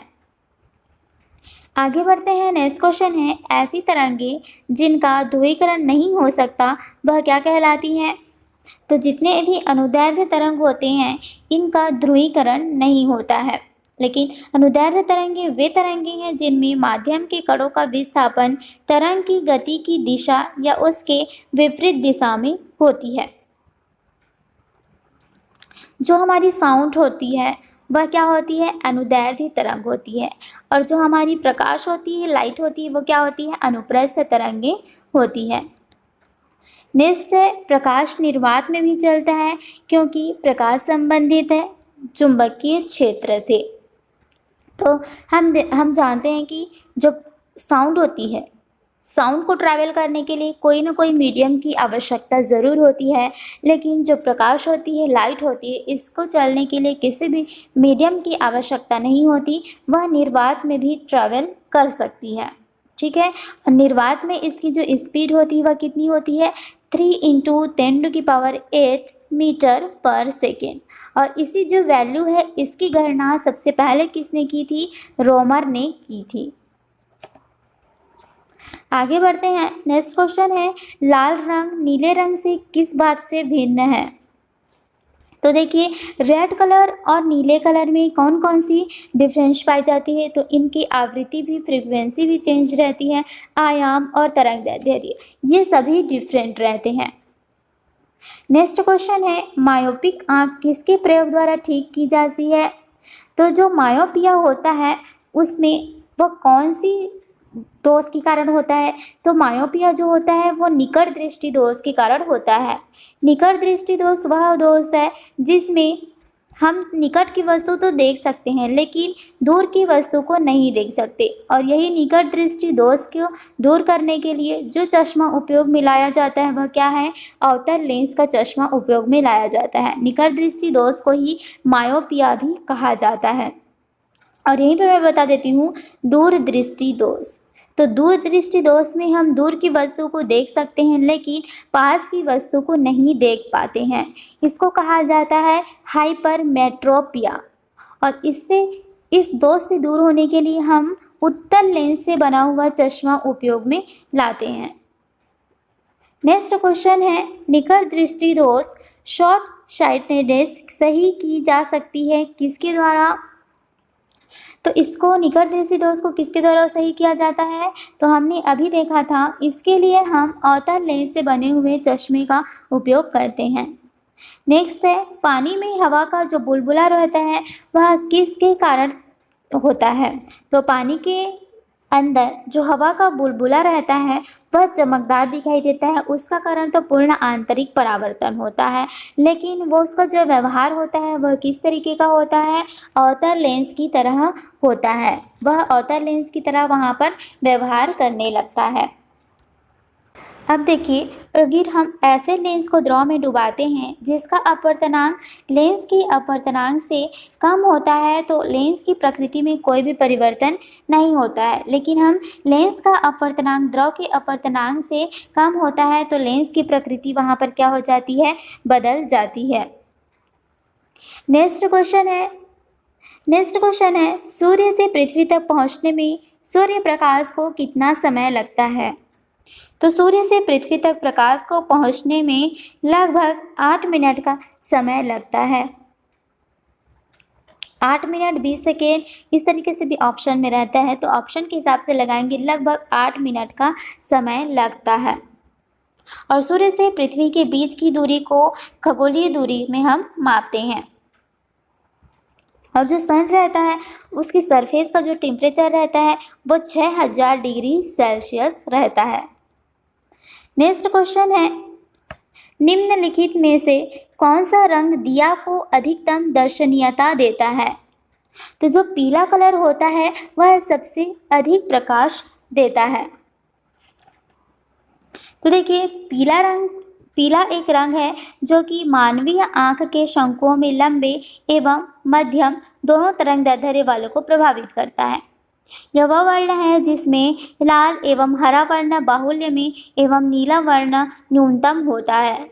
आगे बढ़ते हैं। नेक्स्ट क्वेश्चन है ऐसी तरंगे जिनका ध्रुवीकरण नहीं हो सकता वह क्या कहलाती हैं? तो जितने भी अनुदैर्ध्य तरंग होते हैं इनका ध्रुवीकरण नहीं होता है, लेकिन अनुदैर्ध्य तरंगे वे तरंगे हैं जिनमें माध्यम के कणों का विस्थापन तरंग की गति की दिशा या उसके विपरीत दिशा में होती है। जो हमारी साउंड होती है वह क्या होती है? अनुदैर्ध्य तरंग होती है और जो हमारी प्रकाश होती है, लाइट होती है, वो क्या होती है? अनुप्रस्थ तरंगे होती है। नेक्स्ट है प्रकाश निर्वात में भी चलता है क्योंकि प्रकाश संबंधित है चुंबकीय क्षेत्र से। तो हम जानते हैं कि जो साउंड होती है, साउंड को ट्रैवल करने के लिए कोई ना कोई मीडियम की आवश्यकता ज़रूर होती है, लेकिन जो प्रकाश होती है, लाइट होती है, इसको चलने के लिए किसी भी मीडियम की आवश्यकता नहीं होती, वह निर्वात में भी ट्रैवल कर सकती है। ठीक है, और निर्वात में इसकी जो स्पीड होती है वह कितनी होती है? 3 × 10⁸ मीटर पर सेकेंड। और इसी जो वैल्यू है इसकी गणना सबसे पहले किसने की थी? रोमर ने की थी। आगे बढ़ते हैं। नेक्स्ट क्वेश्चन है लाल रंग नीले रंग से किस बात से भिन्न है? तो देखिए रेड कलर और नीले कलर में कौन कौन सी डिफरेंस पाई जाती है? तो इनकी आवृत्ति भी, फ्रीक्वेंसी भी चेंज रहती है, आयाम और तरंग दैर्ध्य ये सभी डिफरेंट रहते हैं। नेक्स्ट क्वेश्चन है मायोपिक आँख किसके प्रयोग द्वारा ठीक की जाती है? तो जो मायोपिया होता है उसमें वह कौन सी दोष के कारण होता है? तो मायोपिया जो होता है वो निकट दृष्टि दोष के कारण होता है। निकट दृष्टि दोष वह दोष है जिसमें हम निकट की वस्तु तो देख सकते हैं लेकिन दूर की वस्तु को नहीं देख सकते, और यही निकट दृष्टि दोष को दूर करने के लिए जो चश्मा उपयोग में लाया जाता है वह क्या है? अवतल लेंस का चश्मा उपयोग में लाया जाता है। निकट दृष्टि दोष को ही मायोपिया भी कहा जाता है। और यहीं पर मैं बता देती हूँ दूर दृष्टि दोष। तो दूर दृष्टि दोष में हम दूर की वस्तु को देख सकते हैं लेकिन पास की वस्तु को नहीं देख पाते हैं, इसको कहा जाता है हाइपरमेट्रोपिया। और इस दोष से दूर होने के लिए हम उत्तल लेंस से बना हुआ चश्मा उपयोग में लाते हैं। नेक्स्ट क्वेश्चन है निकट दृष्टि दोष शॉर्ट साइटेडनेस सही की जा सकती है किसके द्वारा? तो इसको निकट दृष्टि दोष को किसके द्वारा सही किया जाता है? तो हमने अभी देखा था, इसके लिए हम अवतल लेंस से बने हुए चश्मे का उपयोग करते हैं। नेक्स्ट है पानी में हवा का जो बुलबुला रहता है वह किसके कारण होता है। तो पानी के अंदर जो हवा का बुलबुला रहता है वह चमकदार दिखाई देता है, उसका कारण तो पूर्ण आंतरिक परावर्तन होता है, लेकिन वो उसका जो व्यवहार होता है वह किस तरीके का होता है, अवतल लेंस की तरह होता है। वह अवतल लेंस की तरह वहाँ पर व्यवहार करने लगता है। अब देखिए, अगर हम ऐसे लेंस को द्रव में डुबाते हैं जिसका अपवर्तनांक लेंस की अपवर्तनांक से कम होता है तो लेंस की प्रकृति में कोई भी परिवर्तन नहीं होता है, लेकिन हम लेंस का अपवर्तनांक द्रव के अपवर्तनांक से कम होता है तो लेंस की प्रकृति वहाँ पर क्या हो जाती है, बदल जाती है। नेक्स्ट क्वेश्चन है सूर्य से पृथ्वी तक पहुँचने में सूर्य प्रकाश को कितना समय लगता है। तो सूर्य से पृथ्वी तक प्रकाश को पहुंचने में लगभग 8 मिनट का समय लगता है। 8 मिनट 20 सेकेंड इस तरीके से भी ऑप्शन में रहता है, तो ऑप्शन के हिसाब से लगाएंगे लगभग 8 मिनट का समय लगता है। और सूर्य से पृथ्वी के बीच की दूरी को खगोलीय दूरी में हम मापते हैं। और जो सन रहता है उसकी सरफेस का जो टेम्परेचर रहता है वो 6000 डिग्री सेल्सियस रहता है। नेक्स्ट क्वेश्चन है निम्नलिखित में से कौन सा रंग दिया को अधिकतम दर्शनीयता देता है। तो जो पीला कलर होता है वह सबसे अधिक प्रकाश देता है। तो देखिए, पीला एक रंग है जो कि मानवीय आंख के शंकुओं में लंबे एवं मध्यम दोनों तरंगदैर्ध्य वालों को प्रभावित करता है। यह वह वर्ण है जिसमें लाल एवं हरा वर्ण बाहुल्य में एवं नीला वर्ण न्यूनतम होता है।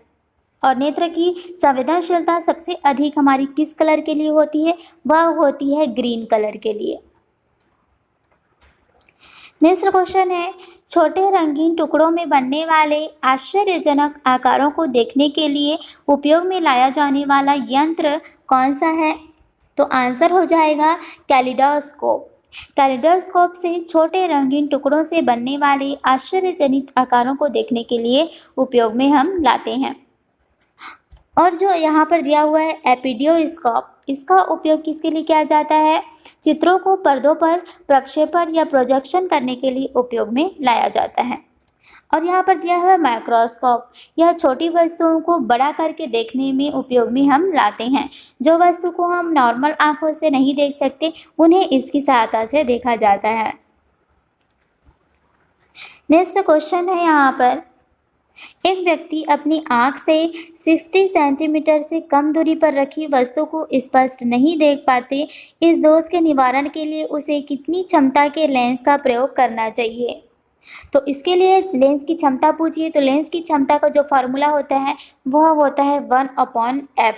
और नेत्र की संवेदनशीलता सबसे अधिक हमारी किस कलर के लिए होती है, वह होती है ग्रीन कलर के लिए। नेक्स्ट क्वेश्चन है छोटे रंगीन टुकड़ों में बनने वाले आश्चर्यजनक आकारों को देखने के लिए उपयोग में लाया जाने वाला यंत्र कौन सा है। तो आंसर हो जाएगा कैलिडोस्कोप। कैलिडोस्कोप से छोटे रंगीन टुकड़ों से बनने वाले आश्चर्यजनित आकारों को देखने के लिए उपयोग में हम लाते हैं। और जो यहाँ पर दिया हुआ है एपिडियोस्कोप, इसका उपयोग किसके लिए किया जाता है, चित्रों को पर्दों पर प्रक्षेपण या प्रोजेक्शन करने के लिए उपयोग में लाया जाता है। और यहाँ पर दिया हुआ है माइक्रोस्कोप, यह छोटी वस्तुओं को बड़ा करके देखने में उपयोग में हम लाते हैं। जो वस्तु को हम नॉर्मल आंखों से नहीं देख सकते उन्हें इसकी सहायता से देखा जाता है। नेक्स्ट क्वेश्चन है यहाँ पर एक व्यक्ति अपनी आंख से 60 सेंटीमीटर से कम दूरी पर रखी वस्तु को स्पष्ट नहीं देख पाते, इस दोष के निवारण के लिए उसे कितनी क्षमता के लेंस का प्रयोग करना चाहिए। तो इसके लिए लेंस की क्षमता पूछिए, तो लेंस की क्षमता का जो फार्मूला होता है वह होता है 1/f।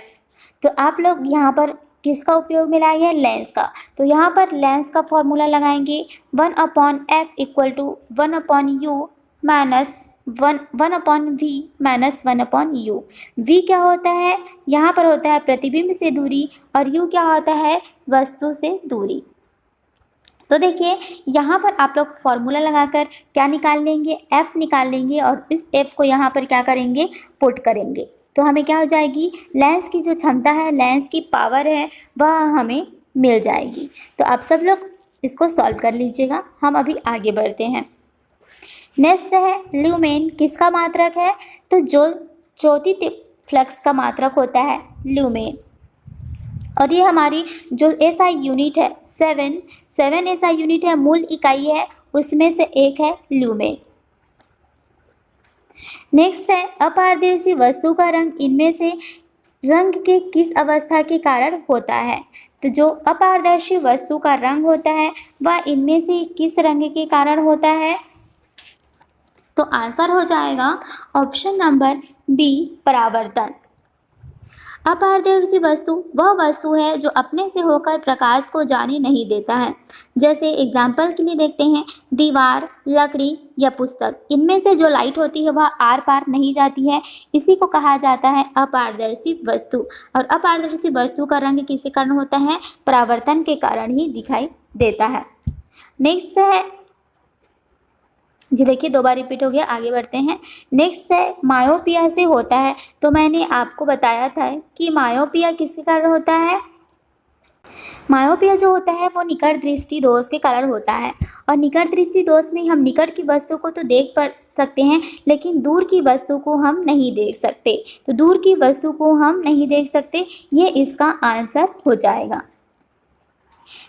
तो आप लोग यहाँ पर किसका उपयोग में लाएंगे, लेंस का। तो यहाँ पर लेंस का फॉर्मूला लगाएंगे 1/f equal to 1/u minus 1/v minus 1/u। v क्या होता है, यहाँ पर होता है प्रतिबिंब से दूरी, और u क्या होता है, वस्तु से दूरी। तो देखिए, यहाँ पर आप लोग फॉर्मूला लगाकर क्या निकाल लेंगे, f निकाल लेंगे, और इस f को यहाँ पर क्या करेंगे, पुट करेंगे। तो हमें क्या हो जाएगी, लेंस की जो क्षमता है, लेंस की पावर है, वह हमें मिल जाएगी। तो आप सब लोग इसको सॉल्व कर लीजिएगा, हम अभी आगे बढ़ते हैं। नेक्स्ट है ल्यूमेन किसका मात्रक है। तो जो ज्योति फ्लक्स का मात्रक होता है ल्यूमेन। और ये हमारी जो एसआई यूनिट है 7 एसआई यूनिट है, मूल इकाई है, उसमें से एक है ल्यूमेन। नेक्स्ट है अपारदर्शी वस्तु का रंग इनमें से रंग के किस अवस्था के कारण होता है। तो जो अपारदर्शी वस्तु का रंग होता है वह इनमें से किस रंग के कारण होता है। तो आंसर हो जाएगा ऑप्शन नंबर बी, परावर्तन। अपारदर्शी वस्तु वह वस्तु है जो अपने से होकर प्रकाश को जाने नहीं देता है। जैसे एग्जाम्पल के लिए देखते हैं दीवार, लकड़ी या पुस्तक, इनमें से जो लाइट होती है वह आर पार नहीं जाती है, इसी को कहा जाता है अपारदर्शी वस्तु। और अपारदर्शी वस्तु का रंग किसके कारण होता है, परावर्तन के कारण ही दिखाई देता है। नेक्स्ट है जी, देखिए 2 बार रिपीट हो गया, आगे बढ़ते हैं। नेक्स्ट है मायोपिया से होता है। तो मैंने आपको बताया था कि मायोपिया किसके कारण होता है, मायोपिया जो होता है वो निकट दृष्टि दोष के कारण होता है, और निकट दृष्टि दोष में हम निकट की वस्तु को तो देख पा सकते हैं लेकिन दूर की वस्तु को हम नहीं देख सकते। तो दूर की वस्तु को हम नहीं देख सकते, ये इसका आंसर हो जाएगा।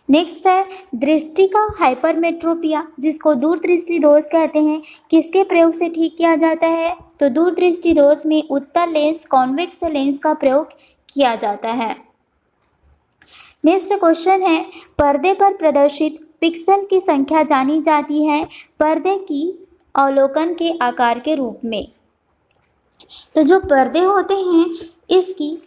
नेक्स्ट है दृष्टि का हाइपरमेट्रोपिया, जिसको दूरदृष्टि दोष कहते हैं, किसके प्रयोग से ठीक किया जाता है? तो दूरदृष्टि दोष में उत्तल लेंस कॉन्वेक्स लेंस का प्रयोग किया जाता है। नेक्स्ट क्वेश्चन है पर्दे पर प्रदर्शित पिक्सल की संख्या जानी जाती है पर्दे की अवलोकन के आकार के रूप में। तो जो पर्दे होते हैं इसकी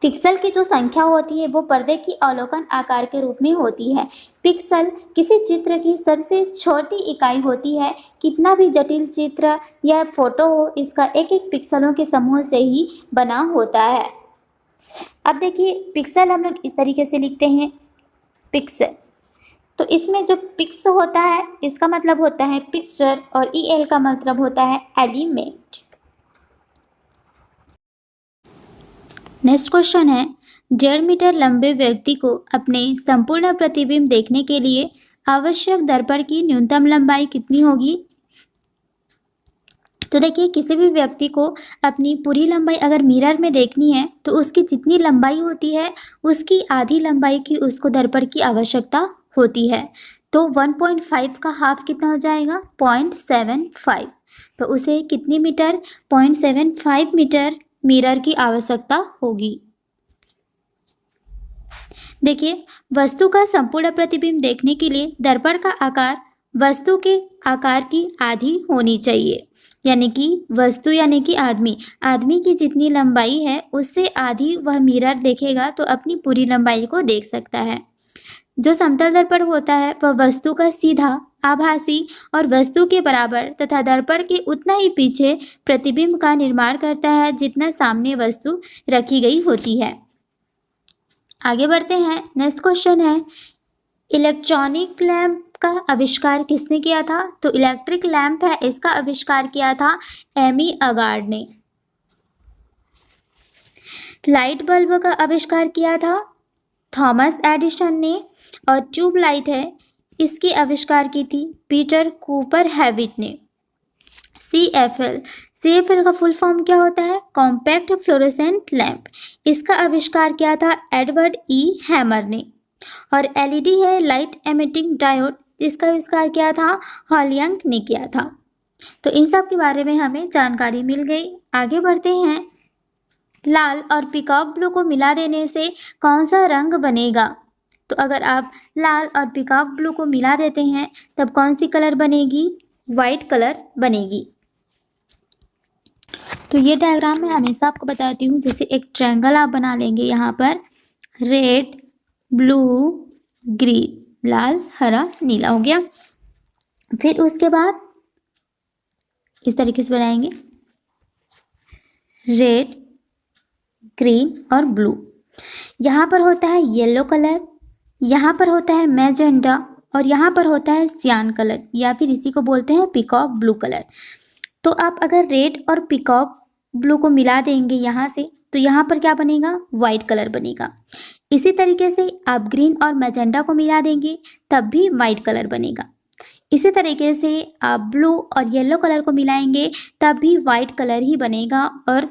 पिक्सल की जो संख्या होती है वो पर्दे की अवलोकन आकार के रूप में होती है। पिक्सल किसी चित्र की सबसे छोटी इकाई होती है। कितना भी जटिल चित्र या फोटो हो, इसका एक एक पिक्सलों के समूह से ही बना होता है। अब देखिए पिक्सल हम लोग इस तरीके से लिखते हैं पिक्सल। तो इसमें जो पिक्स होता है इसका मतलब होता है पिक्चर और EL का मतलब होता है एलिमेंट। नेक्स्ट क्वेश्चन है 1.5 मीटर लंबे व्यक्ति को अपने संपूर्ण प्रतिबिंब देखने के लिए आवश्यक दर्पण की न्यूनतम लंबाई कितनी होगी? तो देखिए किसी भी व्यक्ति को अपनी पूरी लंबाई अगर मिरर में देखनी है तो उसकी जितनी लंबाई होती है उसकी आधी लंबाई की उसको दर्पण की आवश्यकता होती है। तो 1.5 का हाफ कितना हो जाएगा? 0.75। तो उसे कितनी मीटर? 0.75 मीटर मिरर की आवश्यकता होगी। देखिए वस्तु का संपूर्ण प्रतिबिंब देखने के लिए दर्पण का आकार वस्तु के आकार की आधी होनी चाहिए, यानी कि वस्तु यानी कि आदमी की जितनी लंबाई है उससे आधी वह मिरर देखेगा तो अपनी पूरी लंबाई को देख सकता है। जो समतल दर्पण होता है वह वस्तु का सीधा, आभासी और वस्तु के बराबर तथा दर्पण के उतना ही पीछे प्रतिबिंब का निर्माण करता है जितना सामने वस्तु रखी गई होती है। आगे बढ़ते हैं। नेक्स्ट क्वेश्चन है इलेक्ट्रॉनिक लैंप का आविष्कार किसने किया था? तो इलेक्ट्रिक लैंप है इसका आविष्कार किया था एमी अगार्ड ने। लाइट बल्ब का आविष्कार किया था थॉमस एडिसन ने, और ट्यूब लाइट है इसकी आविष्कार की थी पीटर कूपर हैविट ने। CFL का फुल फॉर्म क्या होता है? कॉम्पैक्ट फ्लोरोसेंट लैंप, इसका आविष्कार किया था एडवर्ड E हैमर ने। और LED है लाइट एमिटिंग डायोड, इसका आविष्कार किया था हॉलयंग ने किया था। तो इन सब के बारे में हमें जानकारी मिल गई। आगे बढ़ते हैं। लाल और पीकॉक ब्लू को मिला देने से कौन सा रंग बनेगा? तो अगर आप लाल और पीकॉक ब्लू को मिला देते हैं तब कौन सी कलर बनेगी? वाइट कलर बनेगी। तो ये डायग्राम मैं हमेशा आपको बताती हूँ। जैसे एक ट्रायंगल आप बना लेंगे, यहाँ पर रेड ब्लू ग्रीन, लाल हरा नीला हो गया। फिर उसके बाद इस तरीके से बनाएंगे रेड ग्रीन और ब्लू। यहाँ पर होता है येलो कलर, यहाँ पर होता है मैजेंडा और यहाँ पर होता है सियान कलर, या फिर इसी को बोलते हैं पीकॉक ब्लू कलर। तो आप अगर रेड और पीकॉक ब्लू को मिला देंगे यहाँ से तो यहाँ पर क्या बनेगा? वाइट कलर बनेगा। इसी तरीके से आप ग्रीन और मैजेंडा को मिला देंगे तब भी वाइट कलर बनेगा। इसी तरीके से आप ब्लू और येलो कलर को मिलाएंगे तब भी वाइट कलर ही बनेगा। और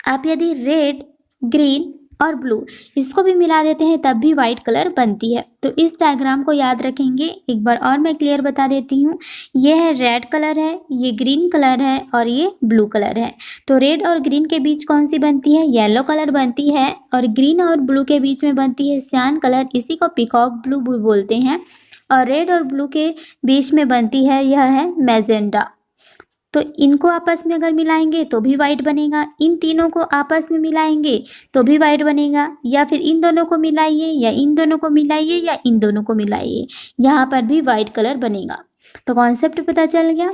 आप यदि रेड ग्रीन और ब्लू इसको भी मिला देते हैं तब भी वाइट कलर बनती है। तो इस डायग्राम को याद रखेंगे। एक बार और मैं क्लियर बता देती हूँ। ये है रेड कलर है, ये ग्रीन कलर है और ये ब्लू कलर है। तो रेड और ग्रीन के बीच कौन सी बनती है? येलो कलर बनती है। और ग्रीन और ब्लू के बीच में बनती है सियान कलर, इसी को पीकॉक ब्लू भी बोलते हैं। और रेड और ब्लू के बीच में बनती है यह है मैजेंडा। तो इनको आपस में अगर मिलाएंगे तो भी वाइट बनेगा, इन तीनों को आपस में मिलाएंगे तो भी वाइट बनेगा, या फिर इन दोनों को मिलाइए या इन दोनों को मिलाइए या इन दोनों को मिलाइए, यहाँ पर भी वाइट कलर बनेगा। तो कॉन्सेप्ट पता चल गया।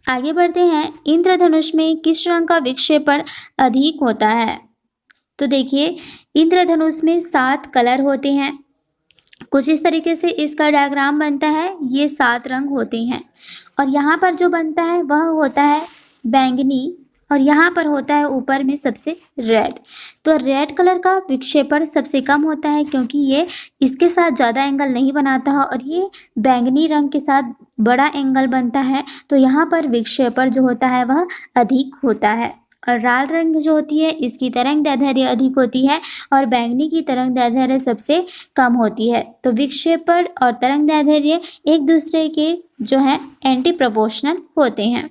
आगे बढ़ते हैं। इंद्रधनुष में किस रंग का विक्षेपण अधिक होता है? तो देखिए इंद्रधनुष में 7 कलर होते हैं। कुछ इस तरीके से इसका डायग्राम बनता है। ये 7 रंग होते हैं और यहाँ पर जो बनता है वह होता है बैंगनी, और यहाँ पर होता है ऊपर में सबसे रेड। तो रेड कलर का विक्षेपण सबसे कम होता है क्योंकि ये इसके साथ ज़्यादा एंगल नहीं बनाता है और ये बैंगनी रंग के साथ बड़ा एंगल बनता है। तो यहाँ पर विक्षेपण जो होता है वह अधिक होता है। और लाल रंग जो होती है इसकी तरंगदैर्ध्य अधिक होती है और बैंगनी की तरंगदैर्ध्य सबसे कम होती है। तो विक्षेपण और तरंगदैर्ध्य एक दूसरे के जो है एंटी प्रोपोर्शनल होते हैं।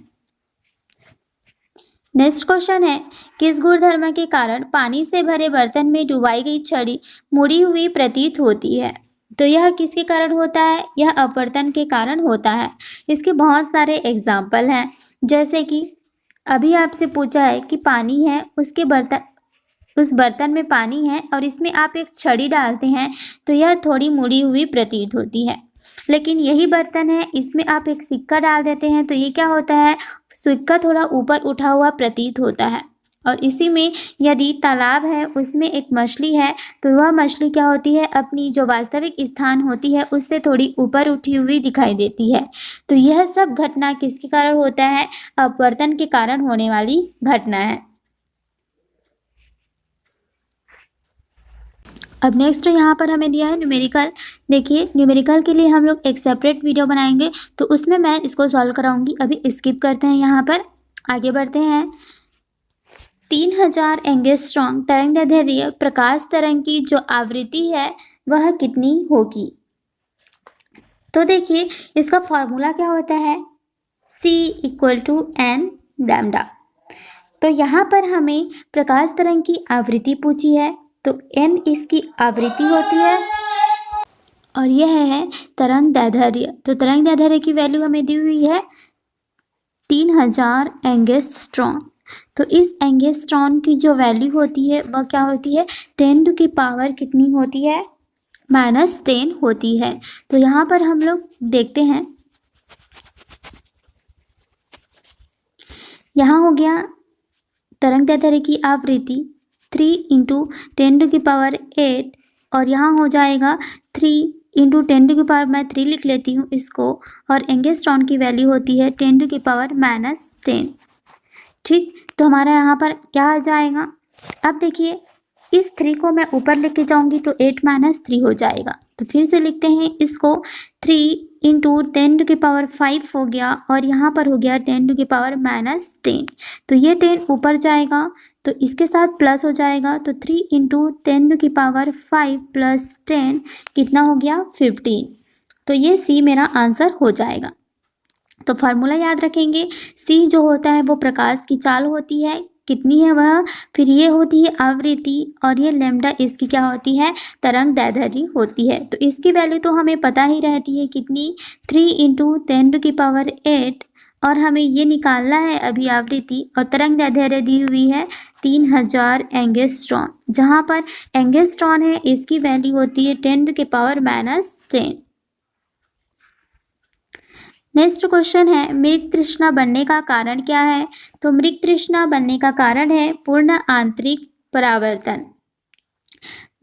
नेक्स्ट क्वेश्चन है, किस गुणधर्म के कारण पानी से भरे बर्तन में डुबाई गई छड़ी मुड़ी हुई प्रतीत होती है? तो यह किसके कारण होता है? यह अपवर्तन के कारण होता है। इसके बहुत सारे एग्जाम्पल हैं, जैसे कि अभी आपसे पूछा है कि पानी है, उस बर्तन में पानी है और इसमें आप एक छड़ी डालते हैं तो यह थोड़ी मुड़ी हुई प्रतीत होती है। लेकिन यही बर्तन है, इसमें आप एक सिक्का डाल देते हैं तो ये क्या होता है, सिक्का थोड़ा ऊपर उठा हुआ प्रतीत होता है। और इसी में यदि तालाब है, उसमें एक मछली है तो वह मछली क्या होती है, अपनी जो वास्तविक स्थान होती है उससे थोड़ी ऊपर उठी हुई दिखाई देती है। तो यह सब घटना किसके कारण होता है? अपवर्तन के कारण होने वाली घटना है। अब नेक्स्ट यहाँ पर हमें दिया है न्यूमेरिकल। देखिए, न्यूमेरिकल के लिए हम लोग एक सेपरेट वीडियो बनाएंगे तो उसमें मैं इसको सॉल्व कराऊंगी। अभी स्किप करते हैं, यहाँ पर आगे बढ़ते हैं। 3000 एंगस्ट्रॉम तरंगदैर्ध्य प्रकाश तरंग की जो आवृत्ति है वह कितनी होगी? तो देखिए, इसका फॉर्मूला क्या होता है, C = n लैम्डा। तो यहाँ पर हमें प्रकाश तरंग की आवृत्ति पूछी है तो n इसकी आवृत्ति होती है और यह है तरंगदैर्ध्य। तो तरंगदैर्ध्य की वैल्यू हमें दी हुई है 3000 एंगस्ट्रॉम। तो इस एंगस्ट्रॉम की जो वैल्यू होती है वह क्या होती है, 10⁻⁻ कितनी होती है, -10 होती है। तो यहाँ पर हम लोग देखते हैं, यहाँ हो गया तरंगदैर्ध्य की आवृत्ति 3 × 10⁸ और यहाँ हो जाएगा 3 × 10⁻, मैं 3 लिख लेती हूँ इसको, और एंगस्ट्रॉम की वैल्यू होती है 10⁻⁻10। ठीक, तो हमारा यहाँ पर क्या आ जाएगा, अब देखिए इस 3 को मैं ऊपर लेके जाऊंगी तो 8 - 3 हो जाएगा। तो फिर से लिखते हैं इसको, 3 × 10⁵ हो गया और यहाँ पर हो गया 10⁻⁻10। तो ये 10 ऊपर जाएगा तो इसके साथ प्लस हो जाएगा, तो 3 × 10⁵ + 10 कितना हो गया, 15। तो ये C मेरा आंसर हो जाएगा। तो फार्मूला याद रखेंगे, C जो होता है वो प्रकाश की चाल होती है, कितनी है वह, फिर ये होती है आवृत्ति और ये लैम्डा इसकी क्या होती है, तरंगदैर्ध्य होती है। तो इसकी वैल्यू तो हमें पता ही रहती है कितनी, 3 × 10⁸, और हमें ये निकालना है अभी आवृत्ति, और तरंगदैर्ध्य दी हुई है 3000 एंगस्ट्रॉम, जहाँ पर एंगस्ट्रॉम है इसकी वैल्यू होती है 10⁻⁻10। नेक्स्ट क्वेश्चन है, मृग तृष्णा बनने का कारण क्या है? तो मृग तृष्णा बनने का कारण है पूर्ण आंतरिक परावर्तन।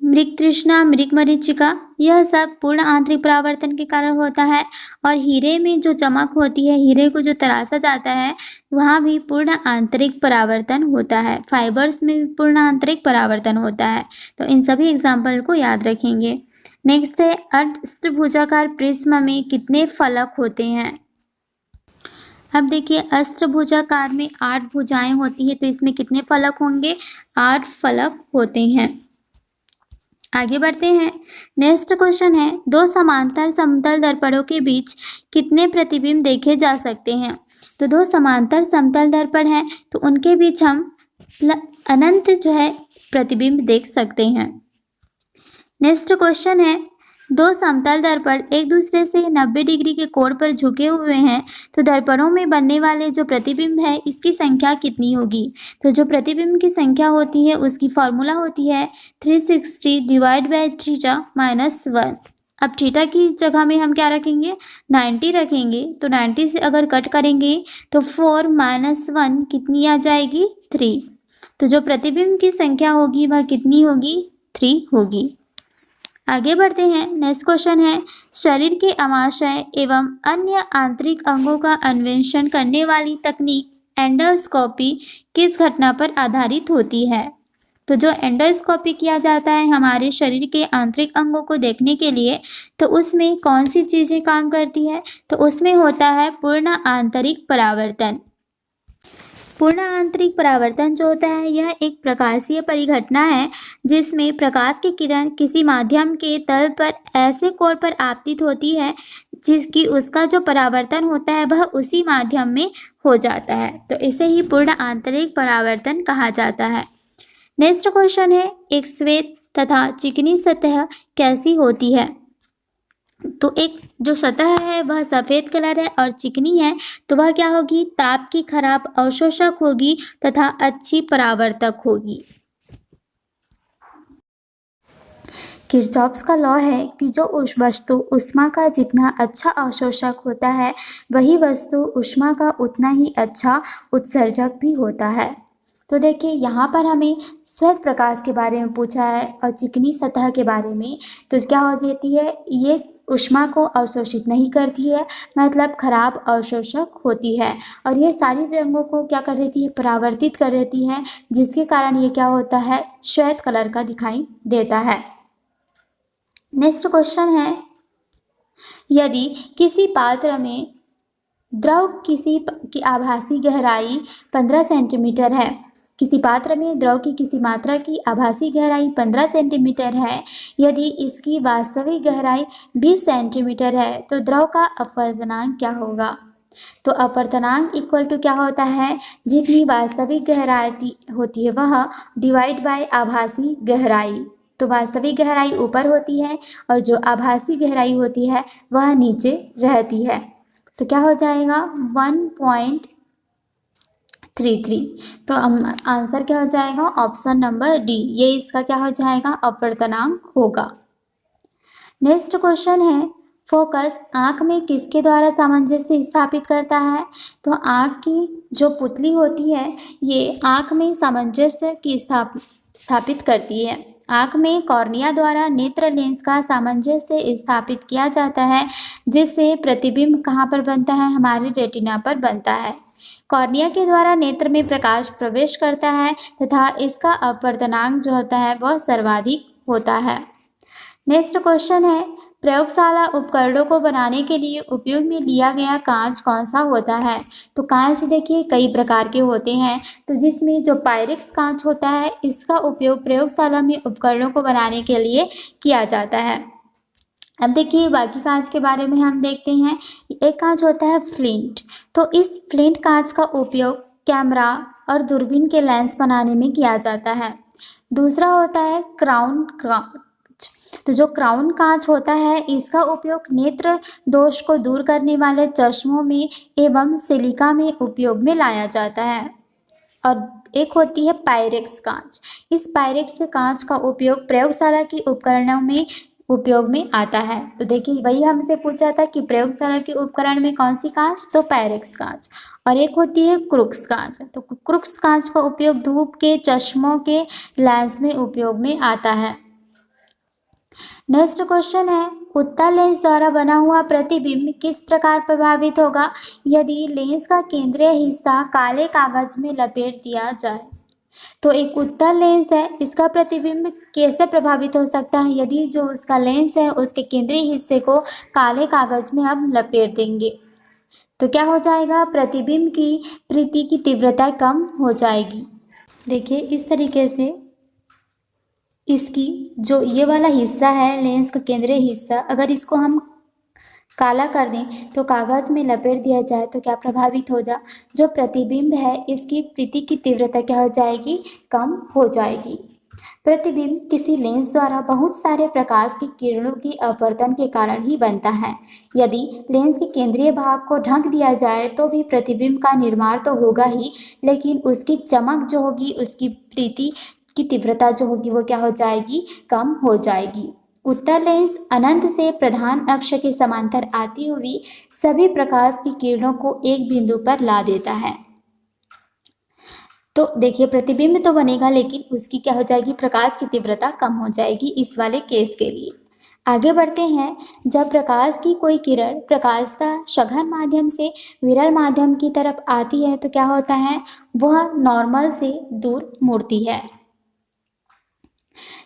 मृग तृष्णा, मृग मरीचिका, यह सब पूर्ण आंतरिक परावर्तन के कारण होता है। और हीरे में जो चमक होती है, हीरे को जो तराशा जाता है, वहाँ भी पूर्ण आंतरिक परावर्तन होता है। फाइबर्स में भी पूर्ण आंतरिक परावर्तन होता है। तो इन सभी एग्जाम्पल को याद रखेंगे। नेक्स्ट है, अष्टभुजाकार प्रिज्म में कितने फलक होते हैं? अब देखिए, अष्टभुजाकार में 8 भुजाएं होती है तो इसमें कितने फलक होंगे, 8 फलक होते हैं। आगे बढ़ते हैं। नेक्स्ट क्वेश्चन है, 2 समांतर समतल दर्पणों के बीच कितने प्रतिबिंब देखे जा सकते हैं? तो 2 समांतर समतल दर्पण हैं तो उनके बीच हम अनंत जो है प्रतिबिंब देख सकते हैं। नेक्स्ट क्वेश्चन है, 2 समतल दर्पण एक दूसरे से 90 डिग्री के कोण पर झुके हुए हैं तो दर्पणों में बनने वाले जो प्रतिबिंब है इसकी संख्या कितनी होगी? तो जो प्रतिबिंब की संख्या होती है उसकी फॉर्मूला होती है 360 / θ - 1। अब थीटा की जगह में हम क्या रखेंगे, 90 रखेंगे। तो 90 से अगर कट करेंगे तो 4 - 1 कितनी आ जाएगी, 3। तो जो प्रतिबिंब की संख्या होगी वह कितनी होगी, 3 होगी। आगे बढ़ते हैं। नेक्स्ट क्वेश्चन है, शरीर के आमाशय एवं अन्य आंतरिक अंगों का अन्वेषण करने वाली तकनीक एंडोस्कोपी किस घटना पर आधारित होती है? तो जो एंडोस्कोपी किया जाता है हमारे शरीर के आंतरिक अंगों को देखने के लिए, तो उसमें कौन सी चीज़ें काम करती है? तो उसमें होता है पूर्ण आंतरिक परावर्तन। पूर्ण आंतरिक परावर्तन जो होता है यह एक प्रकाशीय परिघटना है जिसमें प्रकाश की किरण किसी माध्यम के तल पर ऐसे कोण पर आपतित होती है जिसकी उसका जो परावर्तन होता है वह उसी माध्यम में हो जाता है, तो इसे ही पूर्ण आंतरिक परावर्तन कहा जाता है। नेक्स्ट क्वेश्चन है, एक श्वेत तथा चिकनी सतह कैसी होती है? तो एक जो सतह है वह सफ़ेद कलर है और चिकनी है, तो वह क्या होगी? ताप की खराब अवशोषक होगी तथा अच्छी परावर्तक होगी। किरचॉफ्स का लॉ है कि जो उस वस्तु ऊष्मा का जितना अच्छा अवशोषक होता है वही वस्तु ऊष्मा का उतना ही अच्छा उत्सर्जक भी होता है। तो देखिए यहाँ पर हमें श्वेत प्रकाश के बारे में पूछा है और चिकनी सतह के बारे में, तो क्या हो जाती है? ये ऊष्मा को अवशोषित नहीं करती है, मतलब खराब अवशोषक होती है, और ये सारी रंगों को क्या कर देती है? परावर्तित कर देती है, जिसके कारण ये क्या होता है? श्वेत कलर का दिखाई देता है। नेक्स्ट क्वेश्चन है, यदि किसी पात्र में द्रव की आभासी गहराई 15 सेंटीमीटर है, किसी पात्र में द्रव की किसी मात्रा की आभासी गहराई 15 सेंटीमीटर है, यदि इसकी वास्तविक गहराई 20 सेंटीमीटर है, तो द्रव का अपवर्तनांक क्या होगा? तो अपवर्तनांक इक्वल टू क्या होता है? जितनी वास्तविक गहराई होती है वह डिवाइड बाय आभासी गहराई। तो वास्तविक गहराई ऊपर होती है और जो आभासी गहराई होती है वह नीचे रहती है, तो क्या हो जाएगा? 1.33। तो आंसर क्या हो जाएगा? ऑप्शन नंबर डी, ये इसका क्या हो जाएगा? अपवर्तनांक होगा। नेक्स्ट क्वेश्चन है, फोकस आँख में किसके द्वारा सामंजस्य स्थापित करता है? तो आँख की जो पुतली होती है ये आँख में सामंजस्य की स्थापित करती है। आँख में कॉर्निया द्वारा नेत्र लेंस का सामंजस्य स्थापित किया जाता है, जिससे प्रतिबिंब कहाँ पर बनता है? हमारे रेटिना पर बनता है। कॉर्निया के द्वारा नेत्र में प्रकाश प्रवेश करता है तथा इसका अपवर्तनांक जो होता है वह सर्वाधिक होता है। नेक्स्ट क्वेश्चन है, प्रयोगशाला उपकरणों को बनाने के लिए उपयोग में लिया गया कांच कौन सा होता है? तो कांच देखिए कई प्रकार के होते हैं, तो जिसमें जो पायरेक्स कांच होता है इसका उपयोग प्रयोगशाला में उपकरणों को बनाने के लिए किया जाता है। अब देखिए बाकी कांच के बारे में हम देखते हैं। एक कांच होता है फ्लिंट, तो इस फ्लिंट कांच का उपयोग कैमरा और दूरबीन के लेंस बनाने में किया जाता है। दूसरा होता है क्राउन कांच, तो जो क्राउन कांच होता है इसका उपयोग नेत्र दोष को दूर करने वाले चश्मों में एवं सिलिका में उपयोग में लाया जाता है। और एक होती है पायरेक्स कांच, इस पायरेक्स कांच का उपयोग प्रयोगशाला के उपकरणों में उपयोग में आता है। तो देखिए वही हमसे पूछा था कि प्रयोगशाला के उपकरण में कौन सी कांच? तो पायरेक्स कांच। और एक होती है क्रूक्स कांच, तो क्रूक्स कांच का उपयोग धूप के चश्मों के लेंस में उपयोग में आता है। नेक्स्ट क्वेश्चन है, उत्तल लेंस द्वारा बना हुआ प्रतिबिंब किस प्रकार प्रभावित होगा यदि लेंस का केंद्रीय हिस्सा काले कागज में लपेट दिया जाए? तो एक उत्तल लेंस है, इसका प्रतिबिंब कैसे प्रभावित हो सकता है? यदि जो उसका लेंस है उसके केंद्रीय हिस्से को काले कागज में हम लपेट देंगे, तो क्या हो जाएगा? प्रतिबिंब की प्रीति की तीव्रता कम हो जाएगी। देखिए इस तरीके से इसकी जो ये वाला हिस्सा है लेंस का केंद्रीय हिस्सा, अगर इसको हम काला कर दें तो कागज में लपेट दिया जाए तो क्या प्रभावित हो जा? जो प्रतिबिंब है इसकी प्रीति की तीव्रता क्या हो जाएगी? कम हो जाएगी। प्रतिबिंब किसी लेंस द्वारा बहुत सारे प्रकाश की किरणों की अपवर्तन के कारण ही बनता है। यदि लेंस के केंद्रीय भाग को ढक दिया जाए तो भी प्रतिबिंब का निर्माण तो होगा ही, लेकिन उसकी चमक जो होगी, उसकी प्रीति की तीव्रता जो होगी वो क्या हो जाएगी? कम हो जाएगी। उत्तल लेंस अनंत से प्रधान अक्ष के समांतर आती हुई सभी प्रकाश की किरणों को एक बिंदु पर ला देता है। तो देखिए प्रतिबिंब तो बनेगा लेकिन उसकी क्या हो जाएगी? प्रकाश की तीव्रता कम हो जाएगी इस वाले केस के लिए। आगे बढ़ते हैं। जब प्रकाश की कोई किरण प्रकाशतः सघन माध्यम से विरल माध्यम की तरफ आती है तो क्या होता है, वह नॉर्मल से दूर मुड़ती है।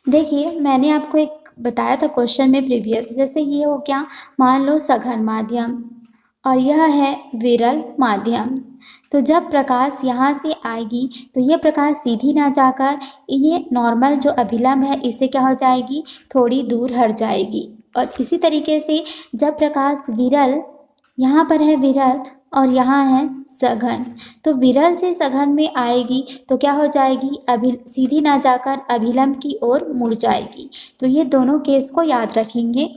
देखिए मैंने आपको एक बताया था क्वेश्चन में प्रीवियस, जैसे ये हो गया मान लो सघन माध्यम और यह है विरल माध्यम। तो जब प्रकाश यहाँ से आएगी तो ये प्रकाश सीधी ना जाकर ये नॉर्मल जो अभिलंब है इससे क्या हो जाएगी, थोड़ी दूर हट जाएगी। और इसी तरीके से जब प्रकाश विरल, यहाँ पर है विरल और यहाँ है सघन, तो विरल से सघन में आएगी तो क्या हो जाएगी, सीधी ना जाकर अभिलंब की ओर मुड़ जाएगी। तो ये दोनों केस को याद रखेंगे।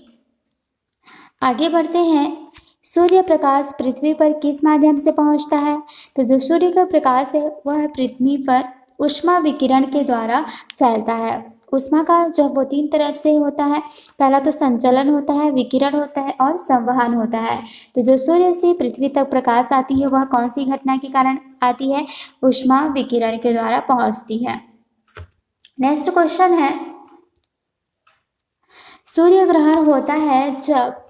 आगे बढ़ते हैं। सूर्य प्रकाश पृथ्वी पर किस माध्यम से पहुंचता है, तो जो सूर्य का प्रकाश है वह पृथ्वी पर ऊष्मा विकिरण के द्वारा फैलता है। ऊष्मा का जो वो 3 तरफ से होता है, पहला तो संचलन होता है, विकिरण होता है और संवहन होता है। तो जो सूर्य से पृथ्वी तक प्रकाश आती है वह कौन सी घटना के कारण आती है, ऊष्मा विकिरण के द्वारा पहुंचती है। नेक्स्ट क्वेश्चन है, सूर्य ग्रहण होता है जब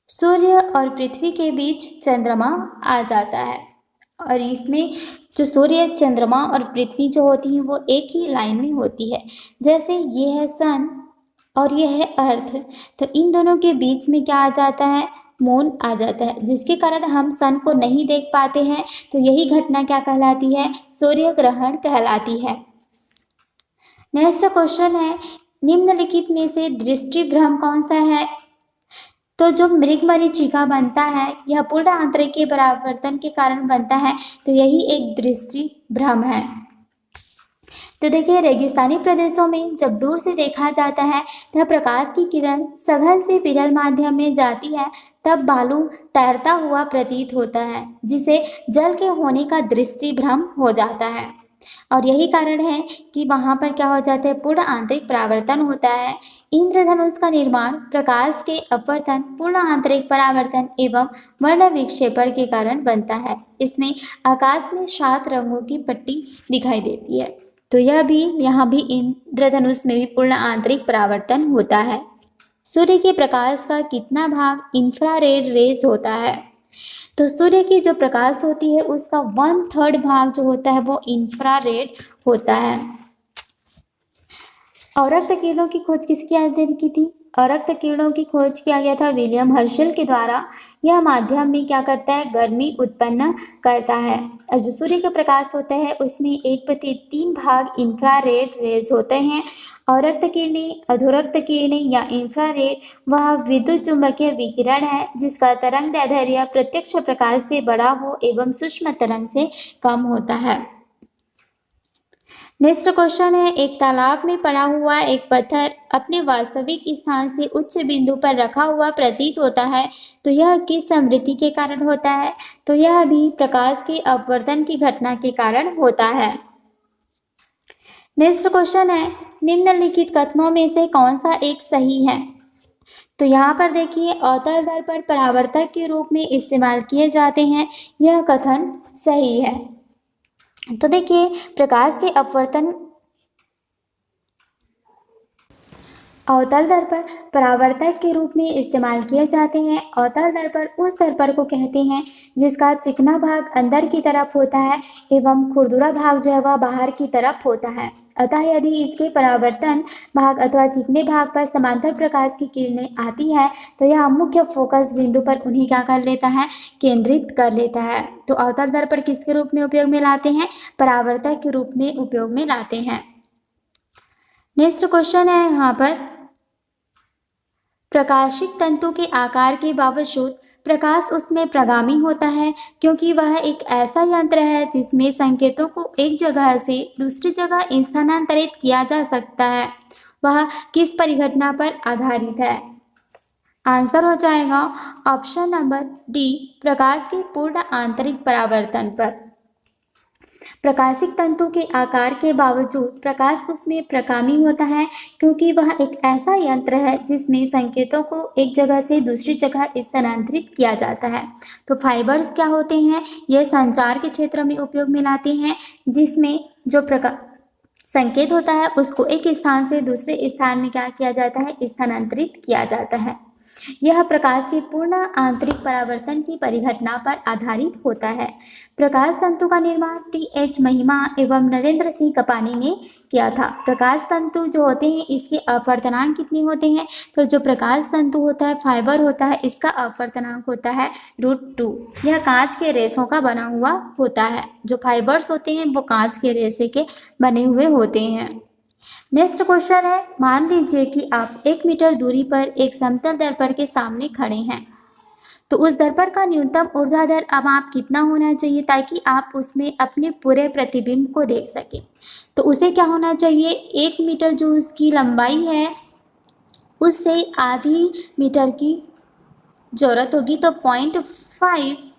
सूर्य और पृथ्वी के बीच चंद्रमा आ जाता है। और इसमें जो सूर्य, चंद्रमा और पृथ्वी जो होती है वो एक ही लाइन में होती है। जैसे ये है सन और ये है अर्थ, तो इन दोनों के बीच में क्या आ जाता है, मून आ जाता है, जिसके कारण हम सन को नहीं देख पाते हैं। तो यही घटना क्या कहलाती है, सूर्य ग्रहण कहलाती है। नेक्स्ट क्वेश्चन है, निम्नलिखित में से दृष्टि भ्रम कौन सा है, तो जो मृगमरीचिका बनता है यह पूर्ण आंतरिक के परावर्तन के कारण बनता है, तो यही एक दृष्टि भ्रम है। तो देखिए रेगिस्तानी प्रदेशों में जब दूर से देखा जाता है तब प्रकाश की किरण सघन से विरल माध्यम में जाती है, तब बालू तैरता हुआ प्रतीत होता है, जिसे जल के होने का दृष्टि भ्रम हो जाता है। और यही कारण है कि वहाँ पर क्या हो जाता है, पूर्ण आंतरिक परावर्तन होता है। इंद्रधनुष का निर्माण प्रकाश के अपवर्तन, पूर्ण आंतरिक परावर्तन एवं वर्ण विक्षेपण के कारण बनता है। इसमें आकाश में 7 रंगों की पट्टी दिखाई देती है। तो यह भी, यहाँ भी इंद्रधनुष में भी पूर्ण आंतरिक परावर्तन होता है। सूर्य के प्रकाश का कितना भाग इंफ्रारेड रेज होता है, तो सूर्य की जो प्रकाश होती है उसका 1/3 भाग जो होता है वो इंफ्रारेड होता है। अवरक्त किरणों की खोज किसकी की थी, अवरक्त किरणों की खोज किया गया था विलियम हर्शल के द्वारा। यह माध्यम में क्या करता है, गर्मी उत्पन्न करता है। और जो सूर्य का प्रकाश होता है उसमें 1/3 भाग इंफ्रारेड रेज होते हैं। अवरक्त किरणें, अधोरक्त किरणें या इंफ्रारेड वह विद्युत चुंबकीय विकिरण है जिसका तरंग दैर्ध्य प्रत्यक्ष प्रकाश से बड़ा हो एवं सूक्ष्म तरंग से कम होता है। नेक्स्ट क्वेश्चन है, एक तालाब में पड़ा हुआ एक पत्थर अपने वास्तविक स्थान से उच्च बिंदु पर रखा हुआ प्रतीत होता है, तो यह किस समृद्धि के कारण होता है, तो यह भी प्रकाश के अपवर्तन की घटना के कारण होता है। नेक्स्ट क्वेश्चन है, निम्नलिखित कथनों में से कौन सा एक सही है, तो यहाँ पर देखिए अवतल दर्पण परावर्तक के रूप में इस्तेमाल किए जाते हैं, यह कथन सही है। तो देखिए प्रकाश के अपवर्तन, अवतल दर्पण परावर्तक के रूप में इस्तेमाल किए जाते हैं। अवतल दर्पण उस दर्पण को कहते हैं जिसका चिकना भाग अंदर की तरफ होता है एवं खुरदुरा भाग जो है वह बाहर की तरफ होता है। अतः यदि इसके परावर्तन भाग अथवा चिकने भाग पर समांतर प्रकाश की किरणें आती है तो यह मुख्य फोकस बिंदु पर उन्हें क्या कर लेता है, केंद्रित कर लेता है। तो अवतल दर्पण किसके रूप में उपयोग में लाते हैं, परावर्तक के रूप में उपयोग में लाते हैं। नेक्स्ट क्वेश्चन है यहाँ पर, प्रकाशिक तंतु के आकार के बावजूद प्रकाश उसमें प्रगामी होता है क्योंकि वह एक ऐसा यंत्र है जिसमें संकेतों को एक जगह से दूसरी जगह स्थानांतरित किया जा सकता है। वह किस परिघटना पर आधारित है, आंसर हो जाएगा ऑप्शन नंबर डी, प्रकाश के पूर्ण आंतरिक परावर्तन पर। प्रकाशिक तंतु के आकार के बावजूद प्रकाश उसमें प्रगामी होता है क्योंकि वह एक ऐसा यंत्र है जिसमें संकेतों को एक जगह से दूसरी जगह स्थानांतरित किया जाता है। तो फाइबर्स क्या होते हैं, ये संचार के क्षेत्र में उपयोग में लाते हैं जिसमें जो संकेत होता है उसको एक स्थान से दूसरे स्थान में क्या किया जाता है, स्थानांतरित किया जाता है। यह प्रकाश के पूर्ण आंतरिक परावर्तन की परिघटना पर आधारित होता है। प्रकाश तंतु का निर्माण टी.एच. महिमा एवं नरेंद्र सिंह कपानी ने किया था। प्रकाश तंतु जो होते हैं इसके अपवर्तनांक कितने होते हैं, तो जो प्रकाश तंतु होता है, फाइबर होता है, इसका अपवर्तनांक होता है √2। यह कांच के रेशों का बना हुआ होता है। जो फाइबर्स होते हैं वो कांच के रेशे के बने हुए होते हैं। नेक्स्ट क्वेश्चन है, मान लीजिए कि आप 1 मीटर दूरी पर एक समतल दर्पण के सामने खड़े हैं, तो उस दर्पण का न्यूनतम ऊर्ध्वाधर माप कितना होना चाहिए ताकि आप उसमें अपने पूरे प्रतिबिंब को देख सकें। तो उसे क्या होना चाहिए, 1 मीटर जो उसकी लंबाई है उससे आधी मीटर की ज़रूरत होगी, तो 0.5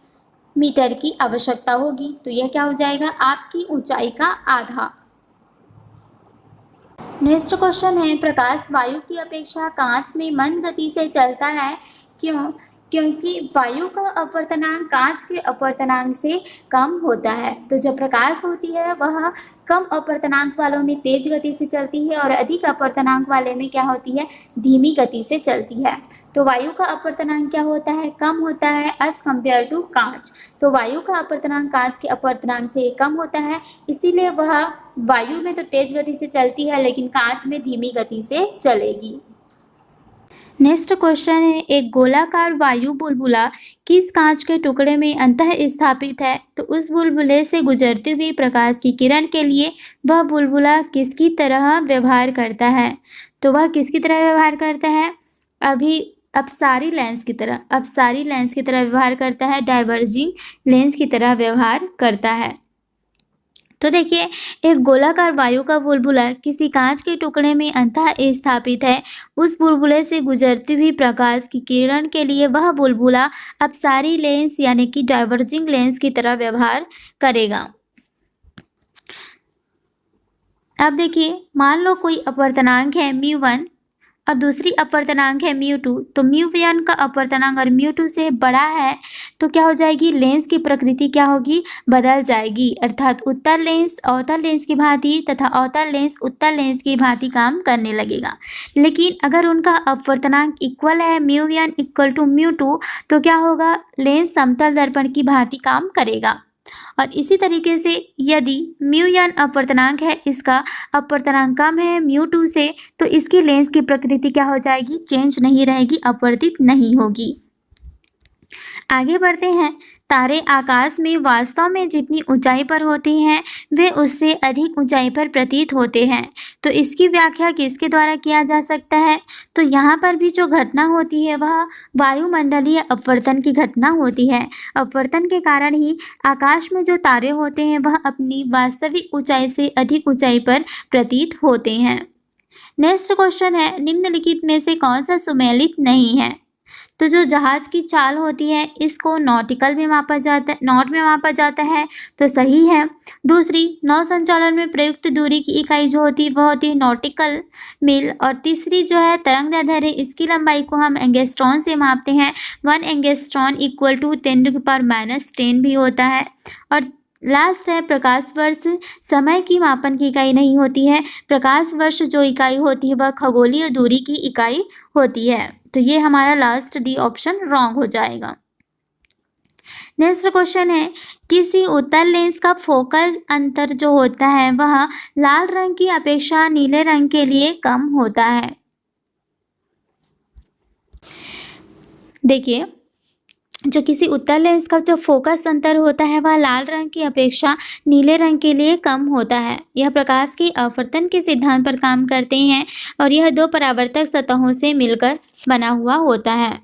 मीटर की आवश्यकता होगी। तो यह क्या हो जाएगा, आपकी ऊंचाई का आधा। नेक्स्ट क्वेश्चन है, प्रकाश वायु की अपेक्षा कांच में मंद गति से चलता है, क्यों? क्योंकि वायु का अपवर्तनांक कांच के अपवर्तनांक से कम होता है। तो जब प्रकाश होती है वह कम अपवर्तनांक वालों में तेज गति से चलती है और अधिक अपवर्तनांक वाले में क्या होती है, धीमी गति से चलती है। तो वायु का अपवर्तनांक क्या होता है, कम होता है एज कम्पेयर टू कांच। तो वायु का अपवर्तनांक कांच के अपवर्तनांक से कम होता है, इसीलिए वह वायु में तो तेज गति से चलती है लेकिन कांच में धीमी गति से चलेगी। नेक्स्ट क्वेश्चन है, एक गोलाकार वायु बुलबुला किस कांच के टुकड़े में अंतः स्थापित है? तो उस बुलबुले से गुजरती हुई प्रकाश की किरण के लिए वह बुलबुला किसकी तरह व्यवहार करता है? तो वह किसकी तरह व्यवहार करता है, अपसारी लेंस की तरह व्यवहार करता है, डाइवर्जिंग लेंस की तरह व्यवहार करता है। तो देखिए, एक गोलाकार वायु का बुलबुला किसी कांच के टुकड़े में अंतः स्थापित है। उस बुलबुले से गुजरती हुई प्रकाश की किरण के लिए वह बुलबुला अपसारी लेंस यानी कि डाइवर्जिंग लेंस की तरह व्यवहार करेगा। अब देखिए, मान लो कोई अपवर्तनांक है μ1 और दूसरी अपवर्तनांक है μ2, तो μ1 का अपवर्तनांक और μ2 से बड़ा है तो क्या हो जाएगी, लेंस की प्रकृति क्या होगी, बदल जाएगी। अर्थात उत्तल लेंस अवतल लेंस की भांति तथा अवतल लेंस उत्तल लेंस की भांति काम करने लगेगा। लेकिन अगर उनका अपवर्तनांक इक्वल है, μ1 इक्वल टू μ2, तो क्या होगा, लेंस समतल दर्पण की भांति काम करेगा। और इसी तरीके से यदि μ1 अपवर्तनांक है, इसका अपवर्तनांक कम है μ2 से, तो इसकी लेंस की प्रकृति क्या हो जाएगी, चेंज नहीं रहेगी, अपवर्तित नहीं होगी। आगे बढ़ते हैं, तारे आकाश में वास्तव में जितनी ऊंचाई पर होते हैं वे उससे अधिक ऊंचाई पर प्रतीत होते हैं। तो इसकी व्याख्या किसके द्वारा किया जा सकता है? तो यहाँ पर भी जो घटना होती है वह वायुमंडलीय अपवर्तन की घटना होती है। अपवर्तन के कारण ही आकाश में जो तारे होते हैं वह अपनी वास्तविक ऊंचाई से अधिक ऊंचाई पर प्रतीत होते हैं। नेक्स्ट क्वेश्चन है, निम्नलिखित में से कौन सा सुमेलित नहीं है? तो जो जहाज की चाल होती है इसको नॉट में मापा जाता है, तो सही है। दूसरी, नौ संचालन में प्रयुक्त दूरी की इकाई जो होती है वह होती है नॉटिकल मील। और तीसरी जो है तरंगदैर्ध्य, इसकी लंबाई को हम एंगस्ट्रॉन से मापते हैं। 1 एंगस्ट्रॉन इक्वल टू 10⁻⁻10 भी होता है। और लास्ट है प्रकाश वर्ष, समय की मापन की इकाई नहीं होती है। प्रकाश वर्ष जो इकाई होती है वह खगोलीय दूरी की इकाई होती है। तो ये हमारा लास्ट डी ऑप्शन रॉन्ग हो जाएगा। नेक्स्ट क्वेश्चन है, किसी उत्तल लेंस का फोकल अंतर जो होता है वह लाल रंग की अपेक्षा नीले रंग के लिए कम होता है। देखिए, जो किसी उत्तल लेंस का जो फोकस अंतर होता है वह लाल रंग की अपेक्षा नीले रंग के लिए कम होता है। यह प्रकाश के अपवर्तन के सिद्धांत पर काम करते हैं और यह दो परावर्तक सतहों से मिलकर बना हुआ होता है।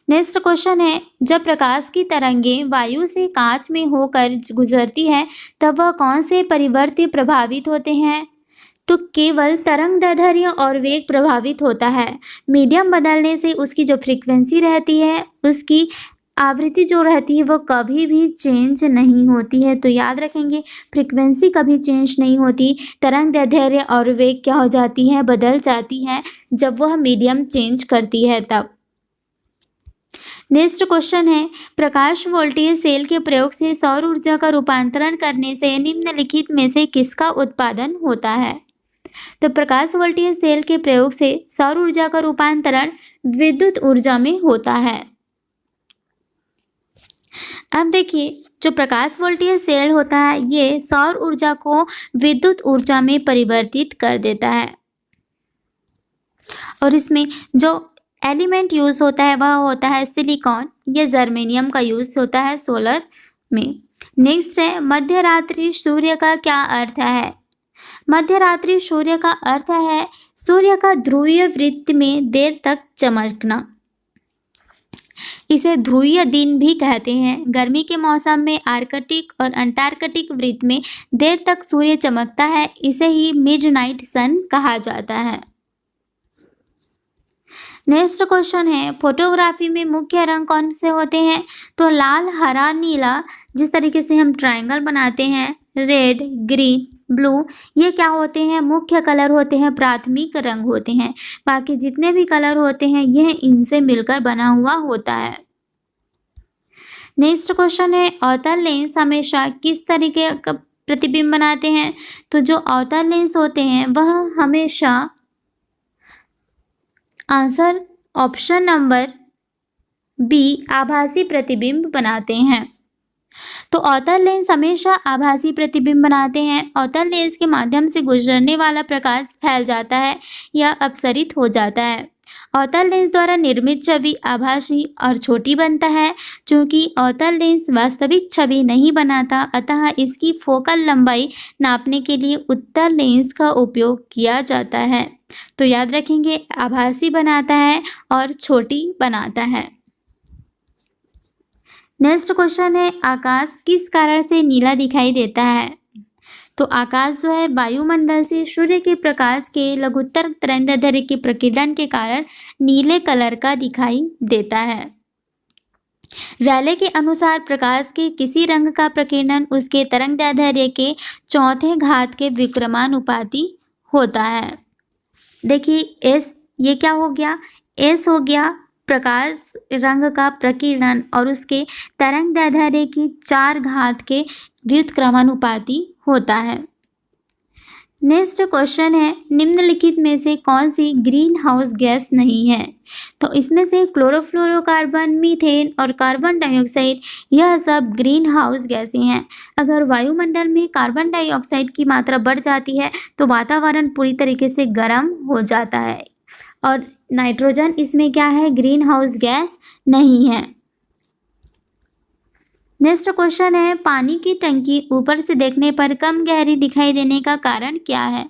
नेक्स्ट क्वेश्चन है, जब प्रकाश की तरंगें वायु से कांच में होकर गुजरती है तब वह कौन से परिवर्त्य प्रभावित होते हैं? तो केवल तरंगदैर्ध्य और वेग प्रभावित होता है। मीडियम बदलने से उसकी जो फ्रीक्वेंसी रहती है, उसकी आवृत्ति जो रहती है वो कभी भी चेंज नहीं होती है। तो याद रखेंगे, फ्रीक्वेंसी कभी चेंज नहीं होती, तरंगदैर्ध्य और वेग क्या हो जाती है, बदल जाती है जब वह मीडियम चेंज करती है तब। नेक्स्ट क्वेश्चन है, प्रकाश वोल्टेज सेल के प्रयोग से सौर ऊर्जा का रूपांतरण करने से निम्नलिखित में से किसका उत्पादन होता है? तो प्रकाश वोल्टेज सेल के प्रयोग से सौर ऊर्जा का रूपांतरण विद्युत ऊर्जा में होता है। अब देखिए, जो प्रकाश वोल्टेज सेल होता है ये सौर ऊर्जा को विद्युत ऊर्जा में परिवर्तित कर देता है और इसमें जो एलिमेंट यूज होता है वह होता है सिलिकॉन या जर्मेनियम का यूज होता है सोलर में। नेक्स्ट है, मध्य रात्रि सूर्य का क्या अर्थ है? मध्य रात्रि सूर्य का अर्थ है सूर्य का ध्रुवीय वृत्त में देर तक चमकना। इसे ध्रुवीय दिन भी कहते हैं। गर्मी के मौसम में आर्कटिक और अंटार्कटिक वृत्त में देर तक सूर्य चमकता है, इसे ही मिडनाइट सन कहा जाता है। नेक्स्ट क्वेश्चन है, फोटोग्राफी में मुख्य रंग कौन से होते हैं? तो लाल, हरा, नीला, जिस तरीके से हम ट्रायंगल बनाते हैं, रेड, ग्रीन, ब्लू, ये क्या होते हैं? मुख्य कलर होते हैं, प्राथमिक रंग होते हैं। बाकी जितने भी कलर होते हैं यह इनसे मिलकर बना हुआ होता है। नेक्स्ट क्वेश्चन है, अवतल लेंस हमेशा किस तरीके का प्रतिबिंब बनाते हैं? तो जो अवतल लेंस होते हैं वह हमेशा, आंसर ऑप्शन नंबर बी, आभासी प्रतिबिंब बनाते हैं। तो अवतल लेंस हमेशा आभासी प्रतिबिंब बनाते हैं। अवतल लेंस के माध्यम से गुजरने वाला प्रकाश फैल जाता है या अपसरित हो जाता है। अवतल लेंस द्वारा निर्मित छवि आभासी और छोटी बनता है। चूंकि अवतल लेंस वास्तविक छवि नहीं बनाता, अतः इसकी फोकल लंबाई नापने के लिए उत्तल लेंस का उपयोग किया जाता है। तो याद रखेंगे, आभासी बनाता है और छोटी बनाता है। नेक्स्ट क्वेश्चन है, आकाश किस कारण से नीला दिखाई देता है? तो आकाश जो है वायुमंडल से सूर्य के प्रकाश के लघुत्तर तरंगदैर्ध्य के प्रकीर्णन के कारण नीले कलर का दिखाई देता है। रैले के अनुसार प्रकाश के किसी रंग का प्रकीर्णन उसके तरंगदैर्ध्य के चौथे घात के विक्रमानुपाती होता है। देखिए एस, ये क्या हो गया? एस हो गया प्रकाश रंग का प्रकीर्णन और उसके तरंगदैर्ध्य की 4 घात के व्युत्क्रमानुपाती होता है। नेक्स्ट क्वेश्चन है, निम्नलिखित में से कौन सी ग्रीन हाउस गैस नहीं है? तो इसमें से क्लोरोफ्लोरोकार्बन, मीथेन और कार्बन डाइऑक्साइड, यह सब ग्रीन हाउस गैसें हैं। अगर वायुमंडल में कार्बन डाइऑक्साइड की मात्रा बढ़ जाती है तो वातावरण पूरी तरीके से गर्म हो जाता है और नाइट्रोजन इसमें क्या है? ग्रीन हाउस गैस नहीं है। नेक्स्ट क्वेश्चन है, पानी की टंकी ऊपर से देखने पर कम गहरी दिखाई देने का कारण क्या है?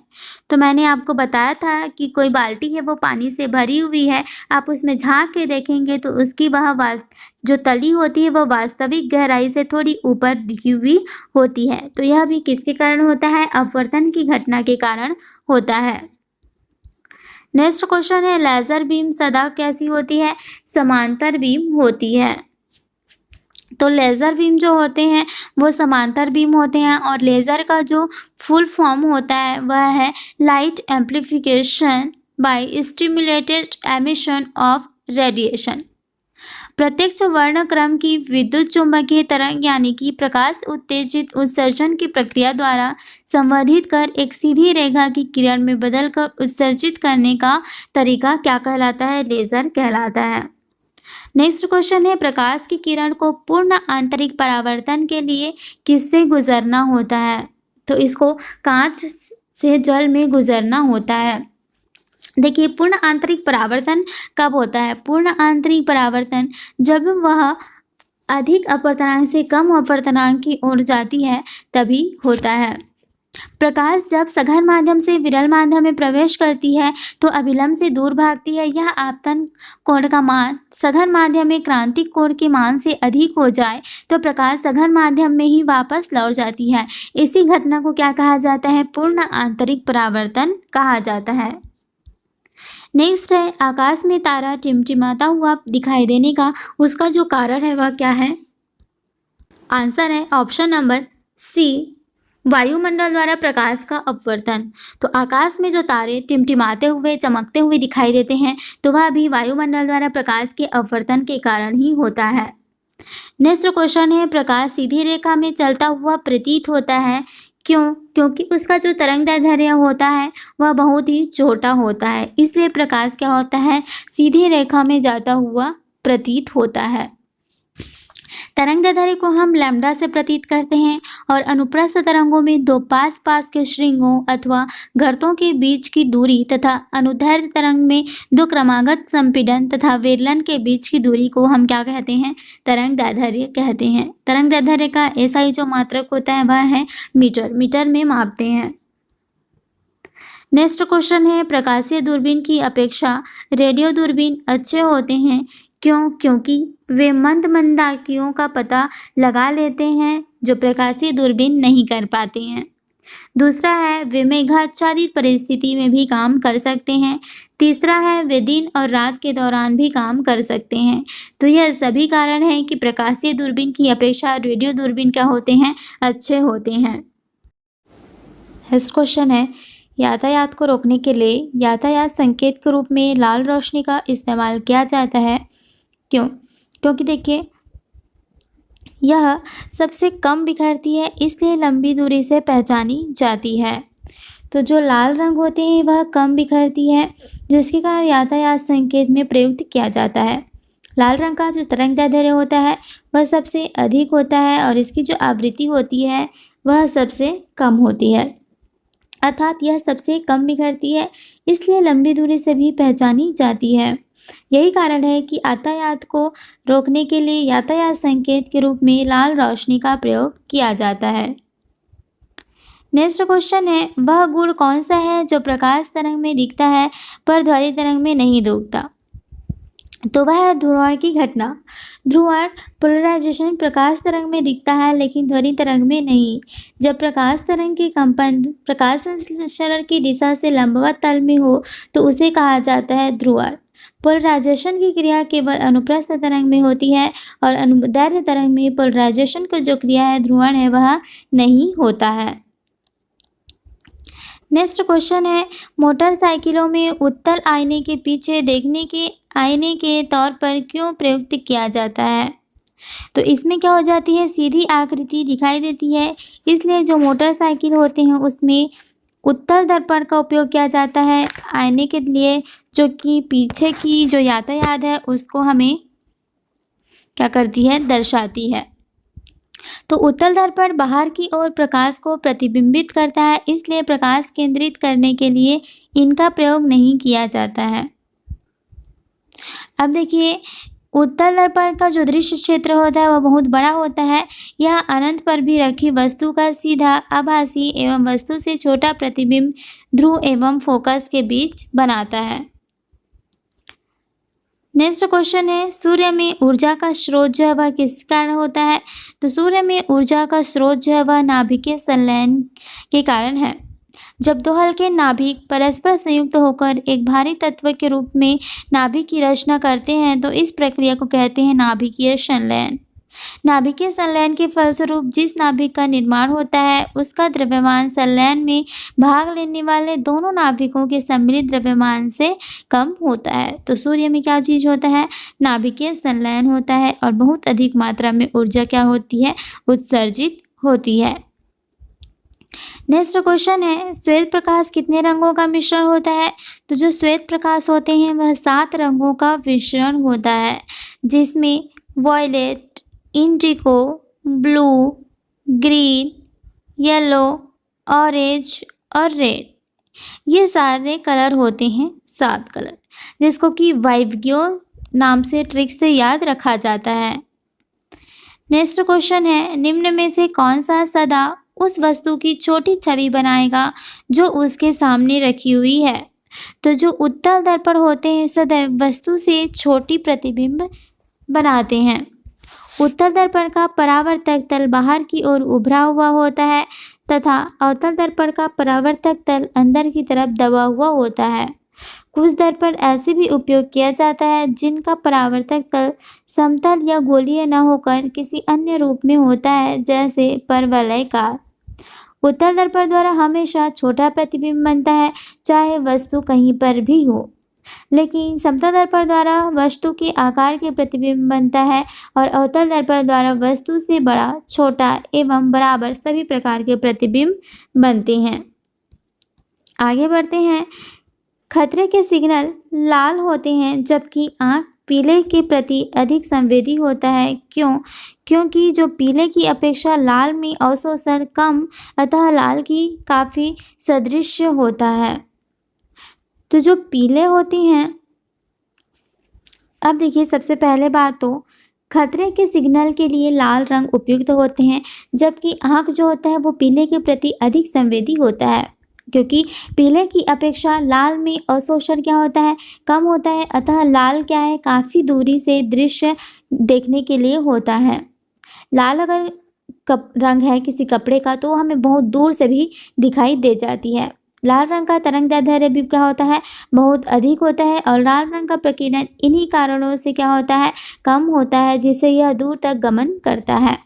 तो मैंने आपको बताया था कि कोई बाल्टी है वो पानी से भरी हुई है, आप उसमें झांक के देखेंगे तो उसकी वह जो तली होती है वो वास्तविक गहराई से थोड़ी ऊपर दिखी हुई होती है। तो यह भी किसके कारण होता है? अपवर्तन की घटना के कारण होता है। नेक्स्ट क्वेश्चन है, लेजर बीम सदा कैसी होती है? समांतर बीम होती है। तो लेज़र बीम जो होते हैं वो समांतर बीम होते हैं और लेज़र का जो फुल फॉर्म होता है वह है light amplification by stimulated emission of radiation. प्रत्यक्ष वर्णक्रम की विद्युत चुंबकीय तरंग यानी कि प्रकाश उत्तेजित उत्सर्जन की प्रक्रिया द्वारा संवर्धित कर एक सीधी रेखा की किरण में बदलकर उत्सर्जित करने का तरीका क्या कहलाता है? लेज़र कहलाता है। नेक्स्ट क्वेश्चन है, प्रकाश की किरण को पूर्ण आंतरिक परावर्तन के लिए किससे गुजरना होता है? तो इसको कांच से जल में गुजरना होता है। देखिए पूर्ण आंतरिक परावर्तन कब होता है? पूर्ण आंतरिक परावर्तन जब वह अधिक अपवर्तनांक से कम अपवर्तनांक की ओर जाती है तभी होता है। प्रकाश जब सघन माध्यम से विरल माध्यम में प्रवेश करती है तो अभिलंब से दूर भागती है। यह आपतन कोण का मान सघन माध्यम में क्रांतिक कोण के मान से अधिक हो जाए तो प्रकाश सघन माध्यम में ही वापस लौट जाती है। इसी घटना को क्या कहा जाता है? पूर्ण आंतरिक परावर्तन कहा जाता है। नेक्स्ट है, आकाश में तारा टिमटिमाता हुआ दिखाई देने का उसका जो कारण है वह क्या है? आंसर है ऑप्शन नंबर सी, वायुमंडल द्वारा प्रकाश का अपवर्तन। तो आकाश में जो तारे टिमटिमाते हुए चमकते हुए दिखाई देते हैं तो वह भी वायुमंडल द्वारा प्रकाश के अपवर्तन के कारण ही होता है। नेक्स्ट क्वेश्चन है, प्रकाश सीधी रेखा में चलता हुआ प्रतीत होता है, क्यों? क्योंकि उसका जो तरंगदैर्ध्य होता है वह बहुत ही छोटा होता है, इसलिए प्रकाश क्या होता है, सीधी रेखा में जाता हुआ प्रतीत होता है। तरंगदैर्ध्य को हम लैम्डा से प्रतीत करते हैं और अनुप्रस्थ तरंगों में दो पास पास के श्रृंगों अथवा गर्तों के बीच की दूरी तथा अनुदैर्ध्य तरंग में दो क्रमागत संपीड़न तथा वेरलन के बीच की दूरी को हम क्या कहते हैं, तरंगदैर्ध्य कहते हैं। तरंगदैर्ध्य का एसआई जो मात्रक होता है वह है मीटर, मीटर में मापते हैं। नेक्स्ट क्वेश्चन है, प्रकाशीय दूरबीन की अपेक्षा रेडियो दूरबीन अच्छे होते हैं, क्यों? क्योंकि वे मंद मंदाकियों का पता लगा लेते हैं जो प्रकाशीय दूरबीन नहीं कर पाते हैं। दूसरा है, वे मेघाच्छादित परिस्थिति में भी काम कर सकते हैं। तीसरा है, वे दिन और रात के दौरान भी काम कर सकते हैं। तो यह सभी कारण हैं कि प्रकाशीय दूरबीन की अपेक्षा रेडियो दूरबीन क्या होते हैं, अच्छे होते हैं। नेक्स्ट क्वेश्चन है, यातायात को रोकने के लिए यातायात संकेत के रूप में लाल रोशनी का इस्तेमाल किया जाता है, क्यों? क्योंकि देखिए यह सबसे कम बिखरती है, इसलिए लंबी दूरी से पहचानी जाती है। तो जो लाल रंग होते हैं वह कम बिखरती है, जिसके कारण यातायात संकेत में प्रयुक्त किया जाता है। लाल रंग का जो तरंगदैर्ध्य होता है वह सबसे अधिक होता है और इसकी जो आवृत्ति होती है वह सबसे कम होती है, अर्थात यह सबसे कम बिखरती है, इसलिए लंबी दूरी से भी पहचानी जाती है। यही कारण है कि यातायात को रोकने के लिए यातायात संकेत के रूप में लाल रोशनी का प्रयोग किया जाता है। नेक्स्ट क्वेश्चन है, वह गुण कौन सा है जो प्रकाश तरंग में दिखता है पर ध्वनि तरंग में नहीं दिखता? तो वह है ध्रुवण की घटना। ध्रुवण पोलराइजेशन प्रकाश तरंग में दिखता है लेकिन ध्वनि तरंग में नहीं। जब प्रकाश तरंग के कंपन प्रकाश संश्लेषण की दिशा से लंबवत तल में हो तो उसे कहा जाता है ध्रुवण। पोलराइजेशन की क्रिया केवल अनुप्रस्थ तरंग में होती है और अनुदैर्ध्य तरंग में पोलराइजेशन की जो क्रिया है ध्रुवण है वह नहीं होता है। नेक्स्ट क्वेश्चन है, मोटरसाइकिलों में उत्तल आईने के पीछे देखने के आईने के तौर पर क्यों प्रयुक्त किया जाता है? तो इसमें क्या हो जाती है, सीधी आकृति दिखाई देती है, इसलिए जो मोटरसाइकिल होते हैं उसमें उत्तल दर्पण का उपयोग किया जाता है आईने के लिए, जो कि पीछे की जो यातायात है उसको हमें क्या करती है, दर्शाती है। तो उत्तल दर्पण बाहर की ओर प्रकाश को प्रतिबिंबित करता है, इसलिए प्रकाश केंद्रित करने के लिए इनका प्रयोग नहीं किया जाता है। अब देखिए उत्तल दर्पण का जो दृश्य क्षेत्र होता है वह बहुत बड़ा होता है। यह अनंत पर भी रखी वस्तु का सीधा आभासी एवं वस्तु से छोटा प्रतिबिंब ध्रुव एवं फोकस के बीच बनाता है। नेक्स्ट क्वेश्चन है, सूर्य में ऊर्जा का स्रोत जो है वह किस कारण होता है? तो सूर्य में ऊर्जा का स्रोत जो है वह नाभिकीय संलयन के कारण है। जब दो हल्के नाभिक परस्पर संयुक्त होकर एक भारी तत्व के रूप में नाभिक की रचना करते हैं तो इस प्रक्रिया को कहते हैं नाभिकीय संलयन। नाभिकीय संलयन के फलस्वरूप जिस नाभिक का निर्माण होता है उसका द्रव्यमान संलयन में भाग लेने वाले दोनों नाभिकों के सम्मिलित द्रव्यमान से कम होता है। तो सूर्य में क्या चीज़ होता है, नाभिकीय संलयन होता है और बहुत अधिक मात्रा में ऊर्जा क्या होती है, उत्सर्जित होती है। नेक्स्ट क्वेश्चन है, श्वेत प्रकाश कितने रंगों का मिश्रण होता है? तो जो श्वेत प्रकाश होते हैं वह 7 रंगों का मिश्रण होता है, जिसमें violet, indigo, blue, green, yellow, orange और रेड, ये सारे कलर होते हैं 7 कलर, जिसको कि वाइवग्यो नाम से ट्रिक से याद रखा जाता है। नेक्स्ट क्वेश्चन है, निम्न में से कौन सा सदा उस वस्तु की छोटी छवि बनाएगा जो उसके सामने रखी हुई है? तो जो उत्तल दर्पण होते हैं सदैव वस्तु से छोटी प्रतिबिंब बनाते हैं। उत्तल दर्पण का परावर्तक तल बाहर की ओर उभरा हुआ होता है तथा अवतल दर्पण का परावर्तक तल अंदर की तरफ दबा हुआ होता है। कुछ दर्पण ऐसे भी उपयोग किया जाता है जिनका परावर्तक तल समतल या गोलीय न होकर किसी अन्य रूप में होता है, जैसे परवलयकार। उत्तल दर्पण द्वारा हमेशा छोटा प्रतिबिंब बनता है, चाहे वस्तु कहीं पर भी हो, लेकिन समतल दर्पण द्वारा वस्तु के आकार के प्रतिबिंब बनता है और अवतल दर्पण द्वारा वस्तु से बड़ा, छोटा एवं बराबर सभी प्रकार के प्रतिबिंब बनते हैं। आगे बढ़ते हैं। खतरे के सिग्नल लाल होते हैं जबकि आँख पीले के प्रति अधिक संवेदी होता है। क्यों? क्योंकि जो पीले की अपेक्षा लाल में अवशोषण कम, अतः लाल की काफ़ी सदृश्य होता है। तो जो पीले होते हैं, अब देखिए सबसे पहले बात तो खतरे के सिग्नल के लिए लाल रंग उपयुक्त होते हैं, जबकि आँख जो होता है वो पीले के प्रति अधिक संवेदी होता है, क्योंकि पीले की अपेक्षा लाल में अवशोषण क्या होता है, कम होता है, अतः लाल क्या है, काफ़ी दूरी से दृश्य देखने के लिए होता है। लाल अगर रंग है किसी कपड़े का तो हमें बहुत दूर से भी दिखाई दे जाती है। लाल रंग का तरंगदैर्ध्य भी क्या होता है, बहुत अधिक होता है, और लाल रंग का प्रकीर्णन इन्हीं कारणों से क्या होता है, कम होता है, जिससे यह दूर तक गमन करता है।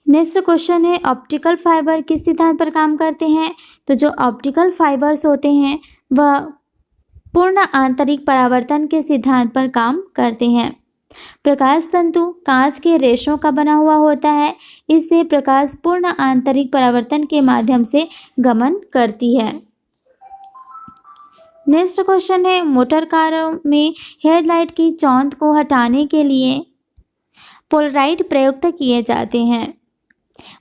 नेक्स्ट क्वेश्चन है, ऑप्टिकल फाइबर किस सिद्धांत पर काम करते हैं? तो जो ऑप्टिकल फाइबर्स होते हैं वह पूर्ण आंतरिक परावर्तन के सिद्धांत पर काम करते हैं। प्रकाश तंतु कांच के रेशों का बना हुआ होता है, इससे प्रकाश पूर्ण आंतरिक परावर्तन के माध्यम से गमन करती है। नेक्स्ट क्वेश्चन है, मोटर कारों में हेडलाइट की चौंध को हटाने के लिए पोलराइड प्रयुक्त किए जाते हैं।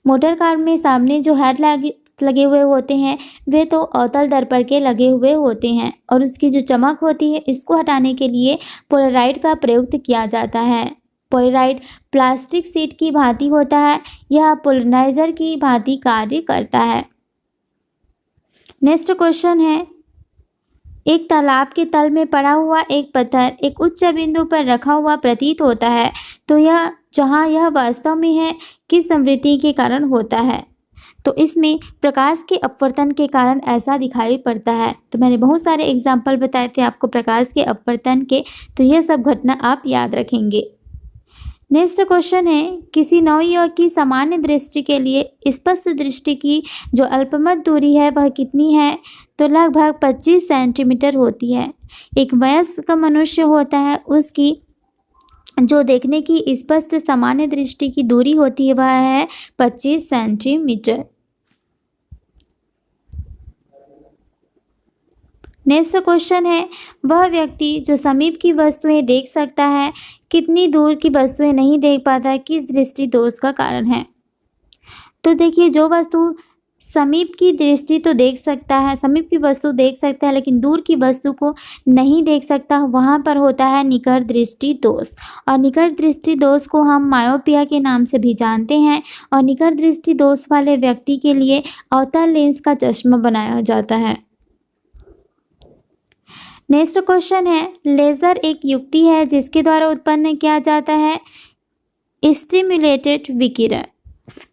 मोटर कार में सामने जो हेडलाइट लगे हुए होते हैं वे तो अवतल दर्पण के लगे हुए होते हैं, और उसकी जो चमक होती है इसको हटाने के लिए पोलराइड का प्रयुक्त किया जाता है। पोलराइड प्लास्टिक शीट की भांति होता है, यह पोलराइजर की भांति कार्य करता है। नेक्स्ट क्वेश्चन है, एक तालाब के तल में पड़ा हुआ एक पत्थर एक उच्च बिंदु पर रखा हुआ प्रतीत होता है, तो यह जहाँ यह वास्तव में है किस संवृत्ति के कारण होता है? तो इसमें प्रकाश के अपवर्तन के कारण ऐसा दिखाई पड़ता है। तो मैंने बहुत सारे एग्जाम्पल बताए थे आपको प्रकाश के अपवर्तन के, तो यह सब घटना आप याद रखेंगे। नेक्स्ट क्वेश्चन है, किसी नवयुवक की सामान्य दृष्टि के लिए स्पष्ट दृष्टि की जो अल्पमत दूरी है वह कितनी है? तो लगभग 25 सेंटीमीटर होती है। एक वयस्क मनुष्य होता है, उसकी जो देखने की स्पष्ट सामान्य दृष्टि की दूरी होती है वह है 25 सेंटीमीटर। नेक्स्ट क्वेश्चन है, वह व्यक्ति जो समीप की वस्तुएं देख सकता है कितनी दूर की वस्तुएं नहीं देख पाता, किस दृष्टि दोष का कारण है? तो देखिए जो वस्तु समीप की दृष्टि तो देख सकता है, समीप की वस्तु देख सकता है लेकिन दूर की वस्तु को नहीं देख सकता, वहाँ पर होता है निकट दृष्टि दोष। और निकट दृष्टि दोष को हम मायोपिया के नाम से भी जानते हैं, और निकट दृष्टि दोष वाले व्यक्ति के लिए अवतल लेंस का चश्मा बनाया जाता है। नेक्स्ट क्वेश्चन है, लेज़र एक युक्ति है जिसके द्वारा उत्पन्न किया जाता है स्टिम्युलेटेड विकिरण।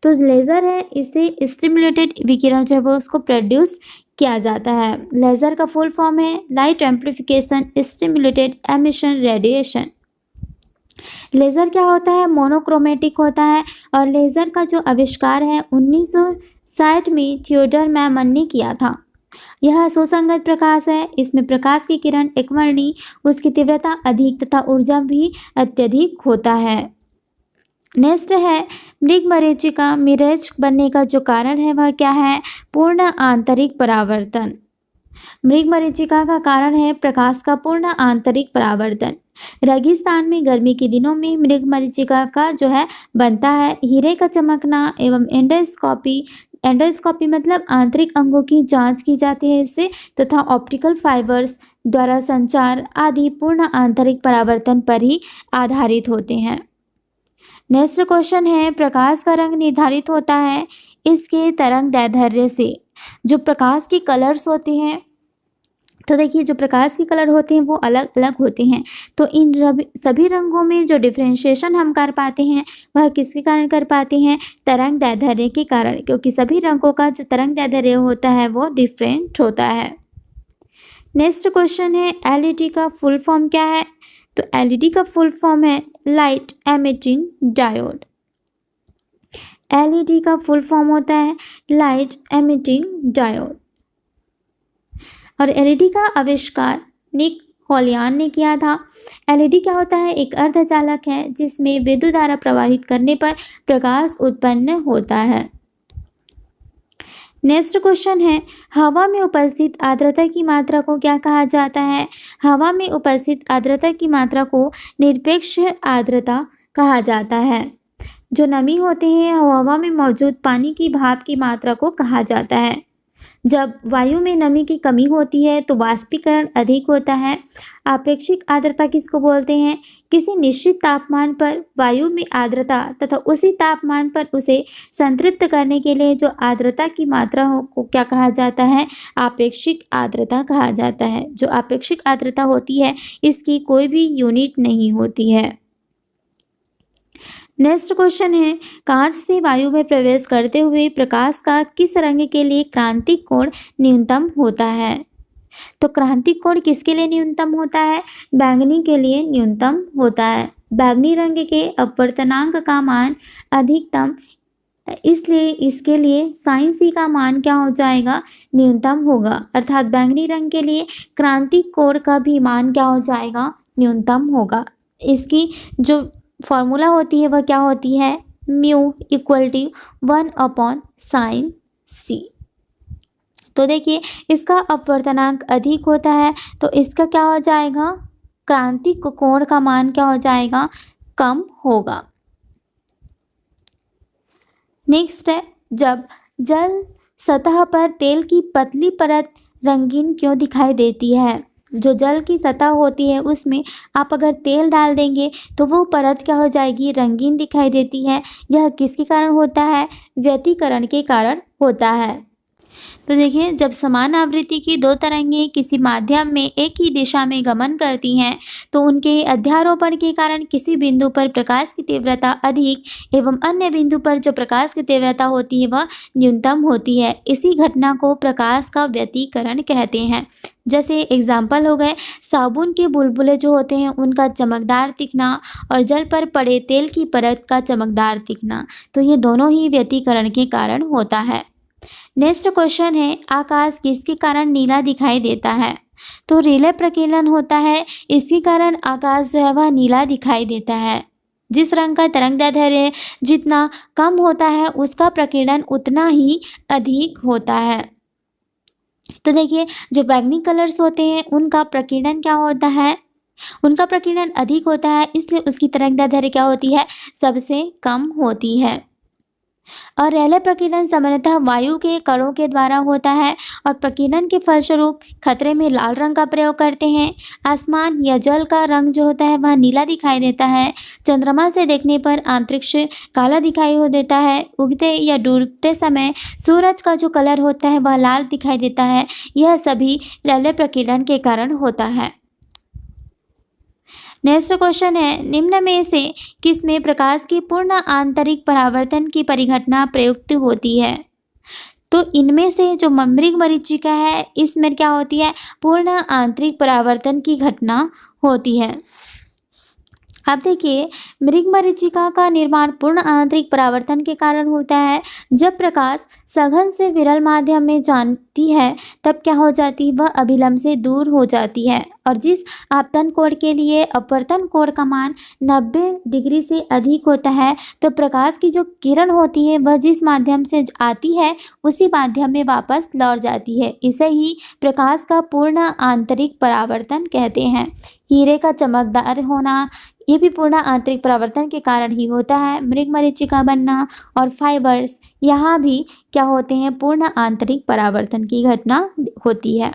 तो लेज़र है, इसे स्टिम्युलेटेड विकिरण जो है वो उसको प्रोड्यूस किया जाता है। लेज़र का फुल फॉर्म है light amplification stimulated emission radiation. Laser क्या होता है, मोनोक्रोमेटिक होता है, और लेज़र का जो आविष्कार है 1960 में थियोडर मैमन ने किया था। यह सुसंगत प्रकाश है, इसमें प्रकाश की किरण एकवर्णी, उसकी तीव्रता अधिक तथा ऊर्जा भी अत्यधिक होता है। नेक्स्ट है, मृगमरीचिका मिरज बनने का जो कारण है वह क्या है? पूर्ण आंतरिक परावर्तन। मृगमरीचिका का कारण है प्रकाश का पूर्ण आंतरिक परावर्तन। रेगिस्तान में गर्मी के दिनों में मृगमरीचिका का जो है बनता है। हीरे का चमकना एवं एंडोस्कोपी मतलब आंतरिक अंगों की जांच की जाती है इससे, तथा ऑप्टिकल फाइबर्स द्वारा संचार आदि पूर्ण आंतरिक परावर्तन पर ही आधारित होते हैं। नेक्स्ट क्वेश्चन है, प्रकाश का रंग निर्धारित होता है इसके तरंगदैर्ध्य से। जो प्रकाश की कलर्स होते हैं, तो देखिए जो प्रकाश के कलर होते हैं वो अलग अलग होते हैं, तो इन सभी रंगों में जो डिफ्रेंशिएशन हम कर पाते हैं वह किसके कारण कर पाते हैं? तरंगदैर्ध्य के कारण, क्योंकि सभी रंगों का जो तरंगदैर्ध्य होता है वो डिफरेंट होता है। नेक्स्ट क्वेश्चन है, एलईडी का फुल फॉर्म क्या है? तो एलईडी का फुल फॉर्म है लाइट एमिटिंग डायोड। एलईडी का फुल फॉर्म होता है लाइट एमिटिंग डायोड। और एलईडी का आविष्कार निक हॉलियान ने किया था। एलईडी क्या होता है? एक अर्धचालक है जिसमें विद्युत धारा प्रवाहित करने पर प्रकाश उत्पन्न होता है। नेक्स्ट क्वेश्चन है, हवा में उपस्थित आर्द्रता की मात्रा को क्या कहा जाता है? हवा में उपस्थित आर्द्रता की मात्रा को निरपेक्ष आर्द्रता कहा जाता है। जो नमी होते हैं हवा में मौजूद पानी की भाप की मात्रा को कहा जाता है। जब वायु में नमी की कमी होती है तो वाष्पीकरण अधिक होता है। आपेक्षिक आर्द्रता किसको बोलते हैं? किसी निश्चित तापमान पर वायु में आर्द्रता तथा उसी तापमान पर उसे संतृप्त करने के लिए जो आर्द्रता की मात्रा हो को क्या कहा जाता है? आपेक्षिक आर्द्रता कहा जाता है। जो आपेक्षिक आर्द्रता होती है इसकी कोई भी यूनिट नहीं होती है। नेक्स्ट क्वेश्चन है, कांच से वायु में प्रवेश करते हुए प्रकाश का किस रंग के लिए क्रांतिक कोण न्यूनतम होता है? तो क्रांतिक कोण किसके लिए न्यूनतम होता है? बैंगनी के लिए न्यूनतम होता है। बैंगनी रंग के अपवर्तनांक का मान अधिकतम, इसलिए इसके लिए साइन सी का मान क्या हो जाएगा? न्यूनतम होगा। अर्थात बैंगनी रंग के लिए क्रांतिक कोण का भी मान क्या हो जाएगा? न्यूनतम होगा। इसकी जो फॉर्मूला होती है वह क्या होती है? Mu equal to 1/sin c। तो देखिए इसका अपवर्तनांक अधिक होता है तो इसका क्या हो जाएगा? क्रांतिक कोण का मान क्या हो जाएगा? कम होगा। नेक्स्ट है, जब जल सतह पर तेल की पतली परत रंगीन क्यों दिखाई देती है? जो जल की सतह होती है उसमें आप अगर तेल डाल देंगे तो वो परत क्या हो जाएगी? रंगीन दिखाई देती है। यह किसके कारण होता है? व्यतिकरण के कारण होता है। तो देखिए जब समान आवृत्ति की दो तरंगें किसी माध्यम में एक ही दिशा में गमन करती हैं तो उनके अध्यारोपण के कारण किसी बिंदु पर प्रकाश की तीव्रता अधिक एवं अन्य बिंदु पर जो प्रकाश की तीव्रता होती है वह न्यूनतम होती है। इसी घटना को प्रकाश का व्यतिकरण कहते हैं। जैसे एग्जाम्पल हो गए, साबुन के बुलबुले जो होते हैं उनका चमकदार दिखना और जल पर पड़े तेल की परत का चमकदार दिखना, तो ये दोनों ही व्यतिकरण के कारण होता है। नेक्स्ट क्वेश्चन है, आकाश किसके कारण नीला दिखाई देता है? तो रिले प्रकीर्णन होता है, इसके कारण आकाश जो है वह नीला दिखाई देता है। जिस रंग का तरंगदैर्ध्य जितना कम होता है उसका प्रकीर्णन उतना ही अधिक होता है। तो देखिए जो बैंगनी कलर्स होते हैं उनका प्रकीर्णन क्या होता है? उनका प्रकीर्णन अधिक होता है, इसलिए उसकी तरंगदैर्ध्य क्या होती है? सबसे कम होती है। और रेले प्रकीर्णन सामान्यतः वायु के कणों के द्वारा होता है और प्रकीर्णन के फलस्वरूप खतरे में लाल रंग का प्रयोग करते हैं। आसमान या जल का रंग जो होता है वह नीला दिखाई देता है। चंद्रमा से देखने पर अंतरिक्ष काला दिखाई हो देता है। उगते या डूबते समय सूरज का जो कलर होता है वह लाल दिखाई देता है। यह सभी रेले प्रकीर्णन के कारण होता है। नेक्स्ट क्वेश्चन है, निम्न में से किस में प्रकाश की पूर्ण आंतरिक परावर्तन की परिघटना प्रयुक्त होती है? तो इनमें से जो मृगमरीचिका है इसमें क्या होती है? पूर्ण आंतरिक परावर्तन की घटना होती है। अब देखिए मृगमरीचिका का निर्माण पूर्ण आंतरिक परावर्तन के कारण होता है। जब प्रकाश सघन से विरल माध्यम में जाती है तब क्या हो जाती है? वह अभिलंब से दूर हो जाती है और जिस आपतन कोण के लिए अपवर्तन कोण का मान 90 डिग्री से अधिक होता है तो प्रकाश की जो किरण होती है वह जिस माध्यम से आती है उसी माध्यम में वापस लौट जाती है। इसे ही प्रकाश का पूर्ण आंतरिक परावर्तन कहते हैं। हीरे का चमकदार होना ये भी पूर्ण आंतरिक परावर्तन के कारण ही होता है। मृगमरीचिका बनना और फाइबर्स यहाँ भी क्या होते हैं? पूर्ण आंतरिक परावर्तन की घटना होती है।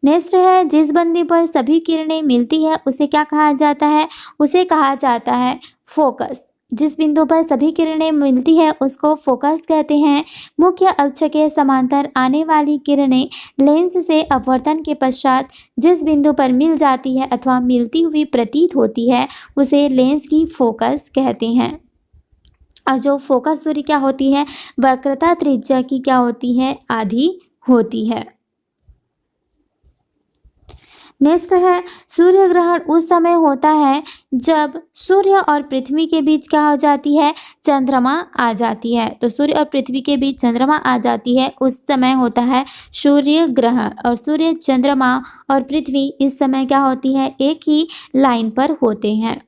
नेक्स्ट है, जिस बिंदु पर सभी किरणें मिलती है उसे क्या कहा जाता है? उसे कहा जाता है फोकस। जिस बिंदु पर सभी किरणें मिलती है उसको फोकस कहते हैं। मुख्य अक्ष के समांतर आने वाली किरणें लेंस से अपवर्तन के पश्चात जिस बिंदु पर मिल जाती है अथवा मिलती हुई प्रतीत होती है उसे लेंस की फोकस कहते हैं। और जो फोकस दूरी क्या होती है? वक्रता त्रिज्या की क्या होती है? आधी होती है। नेक्स्ट है सूर्य ग्रहण उस समय होता है जब सूर्य और पृथ्वी के बीच क्या हो जाती है, चंद्रमा आ जाती है। तो सूर्य और पृथ्वी के बीच चंद्रमा आ जाती है, उस समय होता है सूर्य ग्रहण। और सूर्य, चंद्रमा और पृथ्वी इस समय क्या होती है, एक ही लाइन पर होते हैं।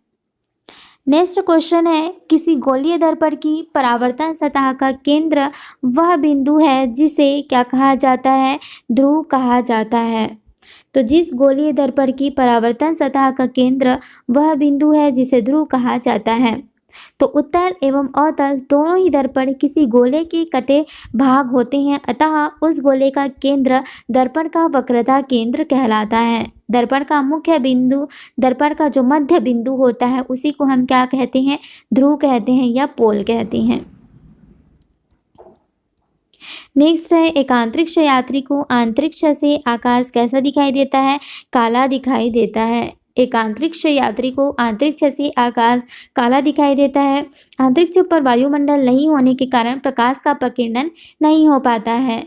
नेक्स्ट क्वेश्चन है किसी गोलीय दर्पण की परावर्तन सतह का केंद्र वह बिंदु है जिसे क्या कहा जाता है, ध्रुव कहा जाता है। तो जिस गोलीय दर्पण की परावर्तन सतह का केंद्र वह बिंदु है जिसे ध्रुव कहा जाता है। तो उत्तल एवं अवतल दोनों ही दर्पण किसी गोले के कटे भाग होते हैं, अतः उस गोले का केंद्र दर्पण का वक्रता केंद्र कहलाता है। दर्पण का मुख्य बिंदु, दर्पण का जो मध्य बिंदु होता है उसी को हम क्या कहते हैं, ध्रुव कहते हैं या पोल कहते हैं। नेक्स्ट है एक अंतरिक्ष यात्री को अंतरिक्ष से आकाश कैसा दिखाई देता है, काला दिखाई देता है। एक अंतरिक्ष यात्री को अंतरिक्ष से आकाश काला दिखाई देता है। अंतरिक्ष पर वायुमंडल नहीं होने के कारण प्रकाश का प्रकीर्णन नहीं हो पाता है।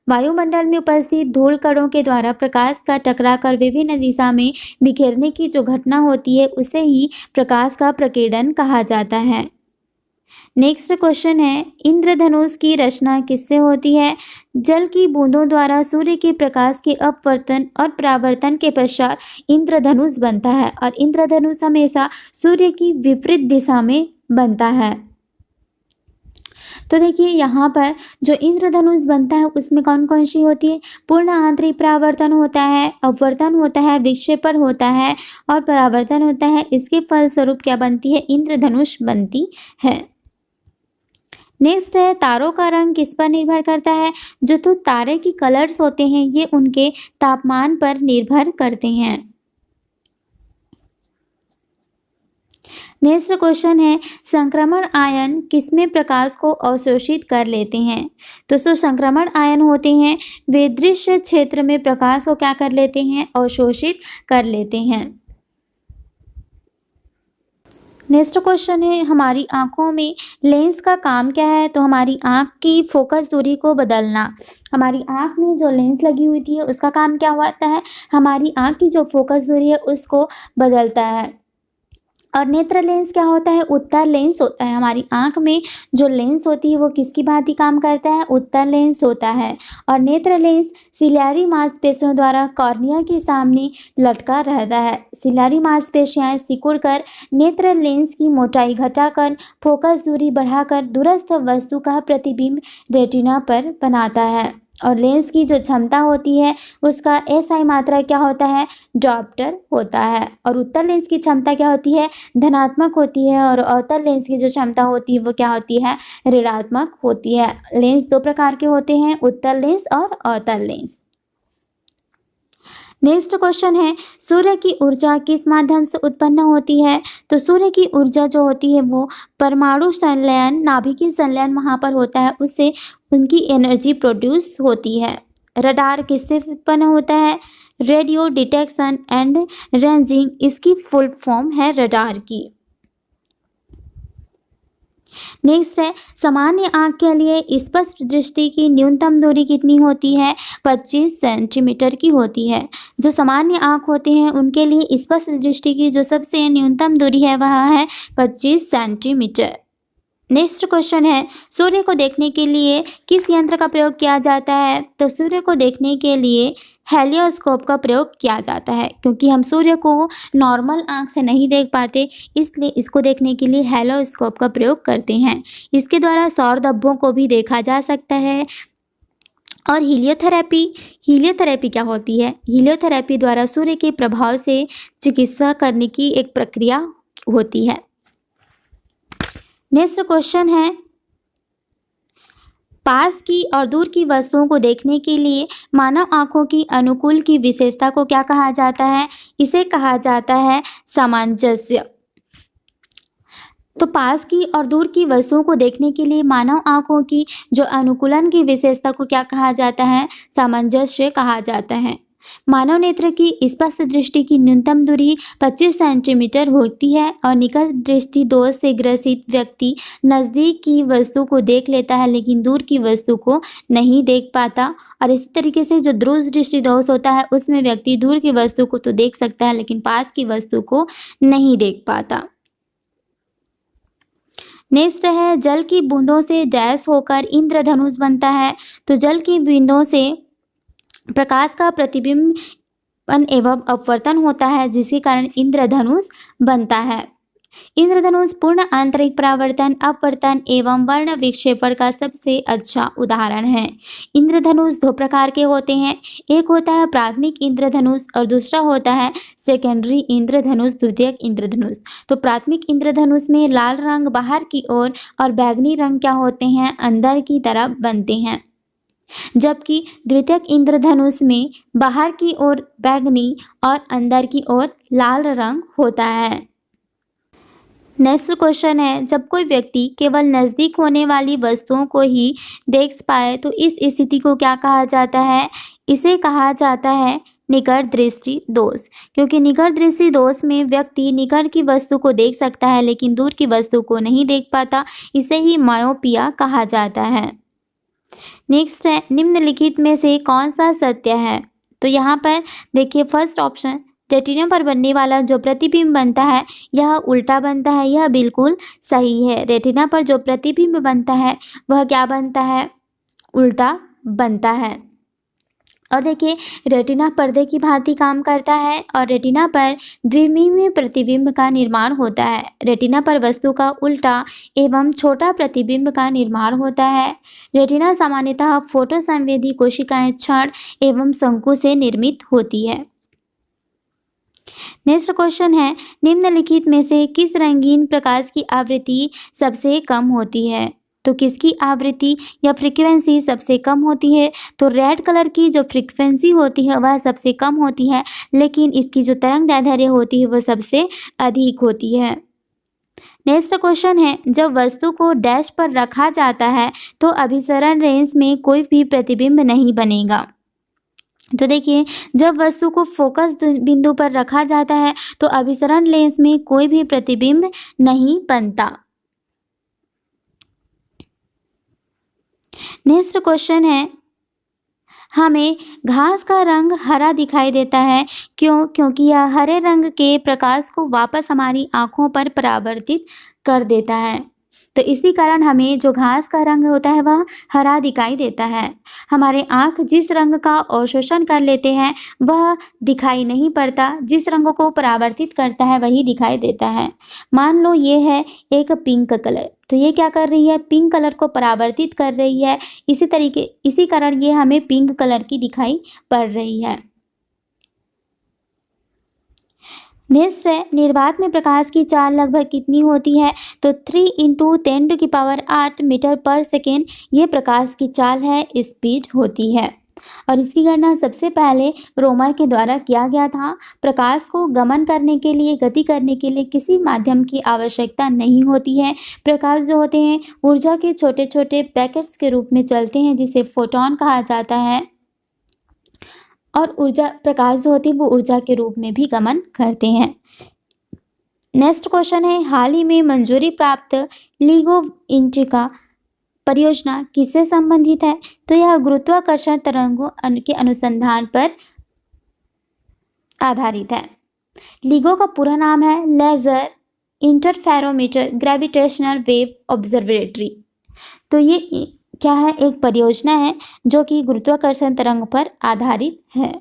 वायुमंडल में उपस्थित धूल कणों के द्वारा प्रकाश का टकराकर विभिन्न दिशा में बिखेरने की जो घटना होती है उसे ही प्रकाश का प्रकीर्णन कहा जाता है। नेक्स्ट क्वेश्चन है इंद्रधनुष की रचना किससे होती है, जल की बूंदों द्वारा सूर्य के प्रकाश के अपवर्तन और परावर्तन के पश्चात इंद्रधनुष बनता है। और इंद्रधनुष हमेशा सूर्य की विपरीत दिशा में बनता है। तो देखिए यहाँ पर जो इंद्रधनुष बनता है उसमें कौन कौन सी होती है, पूर्ण आंतरिक परावर्तन होता है, अपवर्तन होता है, विक्षेपण होता है और परावर्तन होता है। इसके फलस्वरूप क्या बनती है, इंद्रधनुष बनती है। नेक्स्ट है तारों का रंग किस पर निर्भर करता है, जो तो तारे की कलर्स होते हैं ये उनके तापमान पर निर्भर करते हैं। नेक्स्ट क्वेश्चन है संक्रमण आयन किसमें प्रकाश को अवशोषित कर लेते हैं। तो जो संक्रमण आयन होते हैं वे दृश्य क्षेत्र में प्रकाश को क्या कर लेते हैं, अवशोषित कर लेते हैं। नेक्स्ट क्वेश्चन है हमारी आंखों में लेंस का काम क्या है। तो हमारी आंख की फोकस दूरी को बदलना। हमारी आंख में जो लेंस लगी हुई थी उसका काम क्या होता है, हमारी आंख की जो फोकस दूरी है उसको बदलता है। और नेत्र लेंस क्या होता है, उत्तल लेंस होता है। हमारी आंख में जो लेंस होती है वो किसकी भांति काम करता है, उत्तल लेंस होता है। और नेत्र लेंस सिलियरी मांसपेशियों द्वारा कॉर्निया के सामने लटका रहता है। सिलियरी मांसपेशियां सिकुड़कर नेत्र लेंस की मोटाई घटाकर फोकस दूरी बढ़ाकर दूरस्थ वस्तु का प्रतिबिंब रेटिना पर बनाता है। और लेंस की जो क्षमता होती है उसका एसआई मात्रा क्या होता है, डायोप्टर होता है। और उत्तल लेंस की क्षमता क्या होती है, धनात्मक होती है। और अवतल लेंस की जो क्षमता होती है वो क्या होती है, ऋणात्मक होती है। लेंस दो प्रकार के होते हैं, उत्तल लेंस और अवतल लेंस। नेक्स्ट क्वेश्चन है सूर्य की ऊर्जा किस माध्यम से उत्पन्न होती है। तो सूर्य की ऊर्जा जो होती है वो परमाणु संलयन, नाभिकीय संलयन वहाँ पर होता है, उससे उनकी एनर्जी प्रोड्यूस होती है। रडार किससे उत्पन्न होता है, रेडियो डिटेक्शन एंड रेंजिंग इसकी फुल फॉर्म है रडार की। नेक्स्ट है सामान्य आँख के लिए स्पष्ट दृष्टि की न्यूनतम दूरी कितनी होती है, 25 सेंटीमीटर की होती है। जो सामान्य आँख होते हैं उनके लिए स्पष्ट दृष्टि की जो सबसे न्यूनतम दूरी है वह है 25 सेंटीमीटर। नेक्स्ट क्वेश्चन है सूर्य को देखने के लिए किस यंत्र का प्रयोग किया जाता है। तो सूर्य को देखने के लिए हेलियोस्कोप का प्रयोग किया जाता है, क्योंकि हम सूर्य को नॉर्मल आंख से नहीं देख पाते इसलिए इसको देखने के लिए हेलियोस्कोप का प्रयोग करते हैं। इसके द्वारा सौर धब्बों को भी देखा जा सकता है। और हीलियोथेरेपी क्या होती है, हीलियोथेरेपी द्वारा सूर्य के प्रभाव से चिकित्सा करने की एक प्रक्रिया होती है। नेक्स्ट क्वेश्चन है पास की और दूर की वस्तुओं को देखने के लिए मानव आँखों की अनुकूल की विशेषता को क्या कहा जाता है, इसे कहा जाता है सामंजस्य। तो पास की और दूर की वस्तुओं को देखने के लिए मानव आँखों की जो अनुकूलन की विशेषता को क्या कहा जाता है, सामंजस्य कहा जाता है। मानव नेत्र की स्पष्ट दृष्टि की न्यूनतम दूरी 25 सेंटीमीटर होती है और निकट दृष्टि दोष से ग्रसित व्यक्ति नज़दीक की वस्तु को देख लेता है लेकिन दूर की वस्तु को नहीं देख पाता। और इसी तरीके से जो दूर दृष्टि दोष होता है उसमें व्यक्ति दूर की वस्तु को तो देख सकता है लेकिन पास की वस्तु को नहीं देख पाता। नेक्स्ट है, जल की बूंदों से डैश होकर इंद्रधनुष बनता है। तो जल की बूंदों से प्रकाश का प्रतिबिंबन एवं अपवर्तन होता है जिसके कारण इंद्रधनुष बनता है। इंद्रधनुष पूर्ण आंतरिक परावर्तन, अपवर्तन एवं वर्ण विक्षेपण का सबसे अच्छा उदाहरण है। इंद्रधनुष दो प्रकार के होते हैं, एक होता है प्राथमिक इंद्रधनुष और दूसरा होता है सेकेंडरी इंद्रधनुष, द्वितीयक इंद्रधनुष। तो प्राथमिक इंद्रधनुष में लाल रंग बाहर की ओर और बैगनी रंग क्या होते हैं, अंदर की तरफ बनते हैं, जबकि द्वितीयक इंद्रधनुष में बाहर की ओर बैगनी और अंदर की ओर लाल रंग होता है। नेक्स्ट क्वेश्चन है, जब कोई व्यक्ति केवल नज़दीक होने वाली वस्तुओं को ही देख पाए तो इस स्थिति को क्या कहा जाता है? इसे कहा जाता है निकट दृष्टि दोष, क्योंकि निकट दृष्टि दोष में व्यक्ति निकट की वस्तु को देख सकता है लेकिन दूर की वस्तु को नहीं देख पाता। इसे ही मायोपिया कहा जाता है। नेक्स्ट है, निम्नलिखित में से कौन सा सत्य है? तो यहाँ पर देखिए फर्स्ट ऑप्शन, रेटिना पर बनने वाला जो प्रतिबिंब बनता है यह उल्टा बनता है, यह बिल्कुल सही है। रेटिना पर जो प्रतिबिंब बनता है वह क्या बनता है, उल्टा बनता है। और देखिए रेटिना पर्दे की भांति काम करता है और रेटिना पर द्विमीय प्रतिबिंब का निर्माण होता है। रेटिना पर वस्तु का उल्टा एवं छोटा प्रतिबिंब का निर्माण होता है। रेटिना सामान्यतः फोटो संवेदी कोशिकाएं क्षण एवं शंकु से निर्मित होती है। नेक्स्ट क्वेश्चन है, निम्नलिखित में से किस रंगीन प्रकाश की आवृत्ति सबसे कम होती है? तो किसकी आवृत्ति या फ्रीक्वेंसी सबसे कम होती है? तो रेड कलर की जो फ्रीक्वेंसी होती है वह सबसे कम होती है, लेकिन इसकी जो तरंग दैर्ध्य होती है वह सबसे अधिक होती है। नेक्स्ट क्वेश्चन है, जब वस्तु को डैश पर रखा जाता है तो अभिसरण रेंज में कोई भी प्रतिबिंब नहीं बनेगा। तो देखिए जब वस्तु को फोकस बिंदु पर रखा जाता है तो अभिसरण लेंस में कोई भी प्रतिबिंब नहीं बनता। नेक्स्ट क्वेश्चन है, हमें घास का रंग हरा दिखाई देता है, क्यों? क्योंकि यह हरे रंग के प्रकाश को वापस हमारी आँखों पर परावर्तित कर देता है। तो इसी कारण हमें जो घास का रंग होता है वह हरा दिखाई देता है। हमारे आँख जिस रंग का अवशोषण कर लेते हैं वह दिखाई नहीं पड़ता, जिस रंग को परावर्तित करता है वही दिखाई देता है। मान लो ये है एक पिंक कलर, तो ये क्या कर रही है, पिंक कलर को परावर्तित कर रही है, इसी कारण ये हमें पिंक कलर की दिखाई पड़ रही है। नेक्स्ट है, निर्वात में प्रकाश की चाल लगभग कितनी होती है? तो 3 × 10⁸ मीटर पर सेकेंड ये प्रकाश की चाल है, स्पीड होती है। और इसकी गणना सबसे पहले रोमर के द्वारा किया गया था। प्रकाश को गमन करने के लिए, गति करने के लिए किसी माध्यम की आवश्यकता नहीं होती है। प्रकाश जो होते हैं ऊर्जा के छोटे छोटे पैकेट्स के रूप में चलते हैं जिसे फोटोन कहा जाता है, और ऊर्जा प्रकाश जो होती है वो ऊर्जा के रूप में भी गमन करते हैं। नेक्स्ट क्वेश्चन है, हाल ही में मंजूरी प्राप्त लिगो इंडिका परियोजना किससे संबंधित है? तो यह गुरुत्वाकर्षण तरंगों के अनुसंधान पर आधारित है। लिगो का पूरा नाम है laser interferometer gravitational wave observatory. तो ये क्या है, एक परियोजना है जो कि गुरुत्वाकर्षण तरंग पर आधारित है।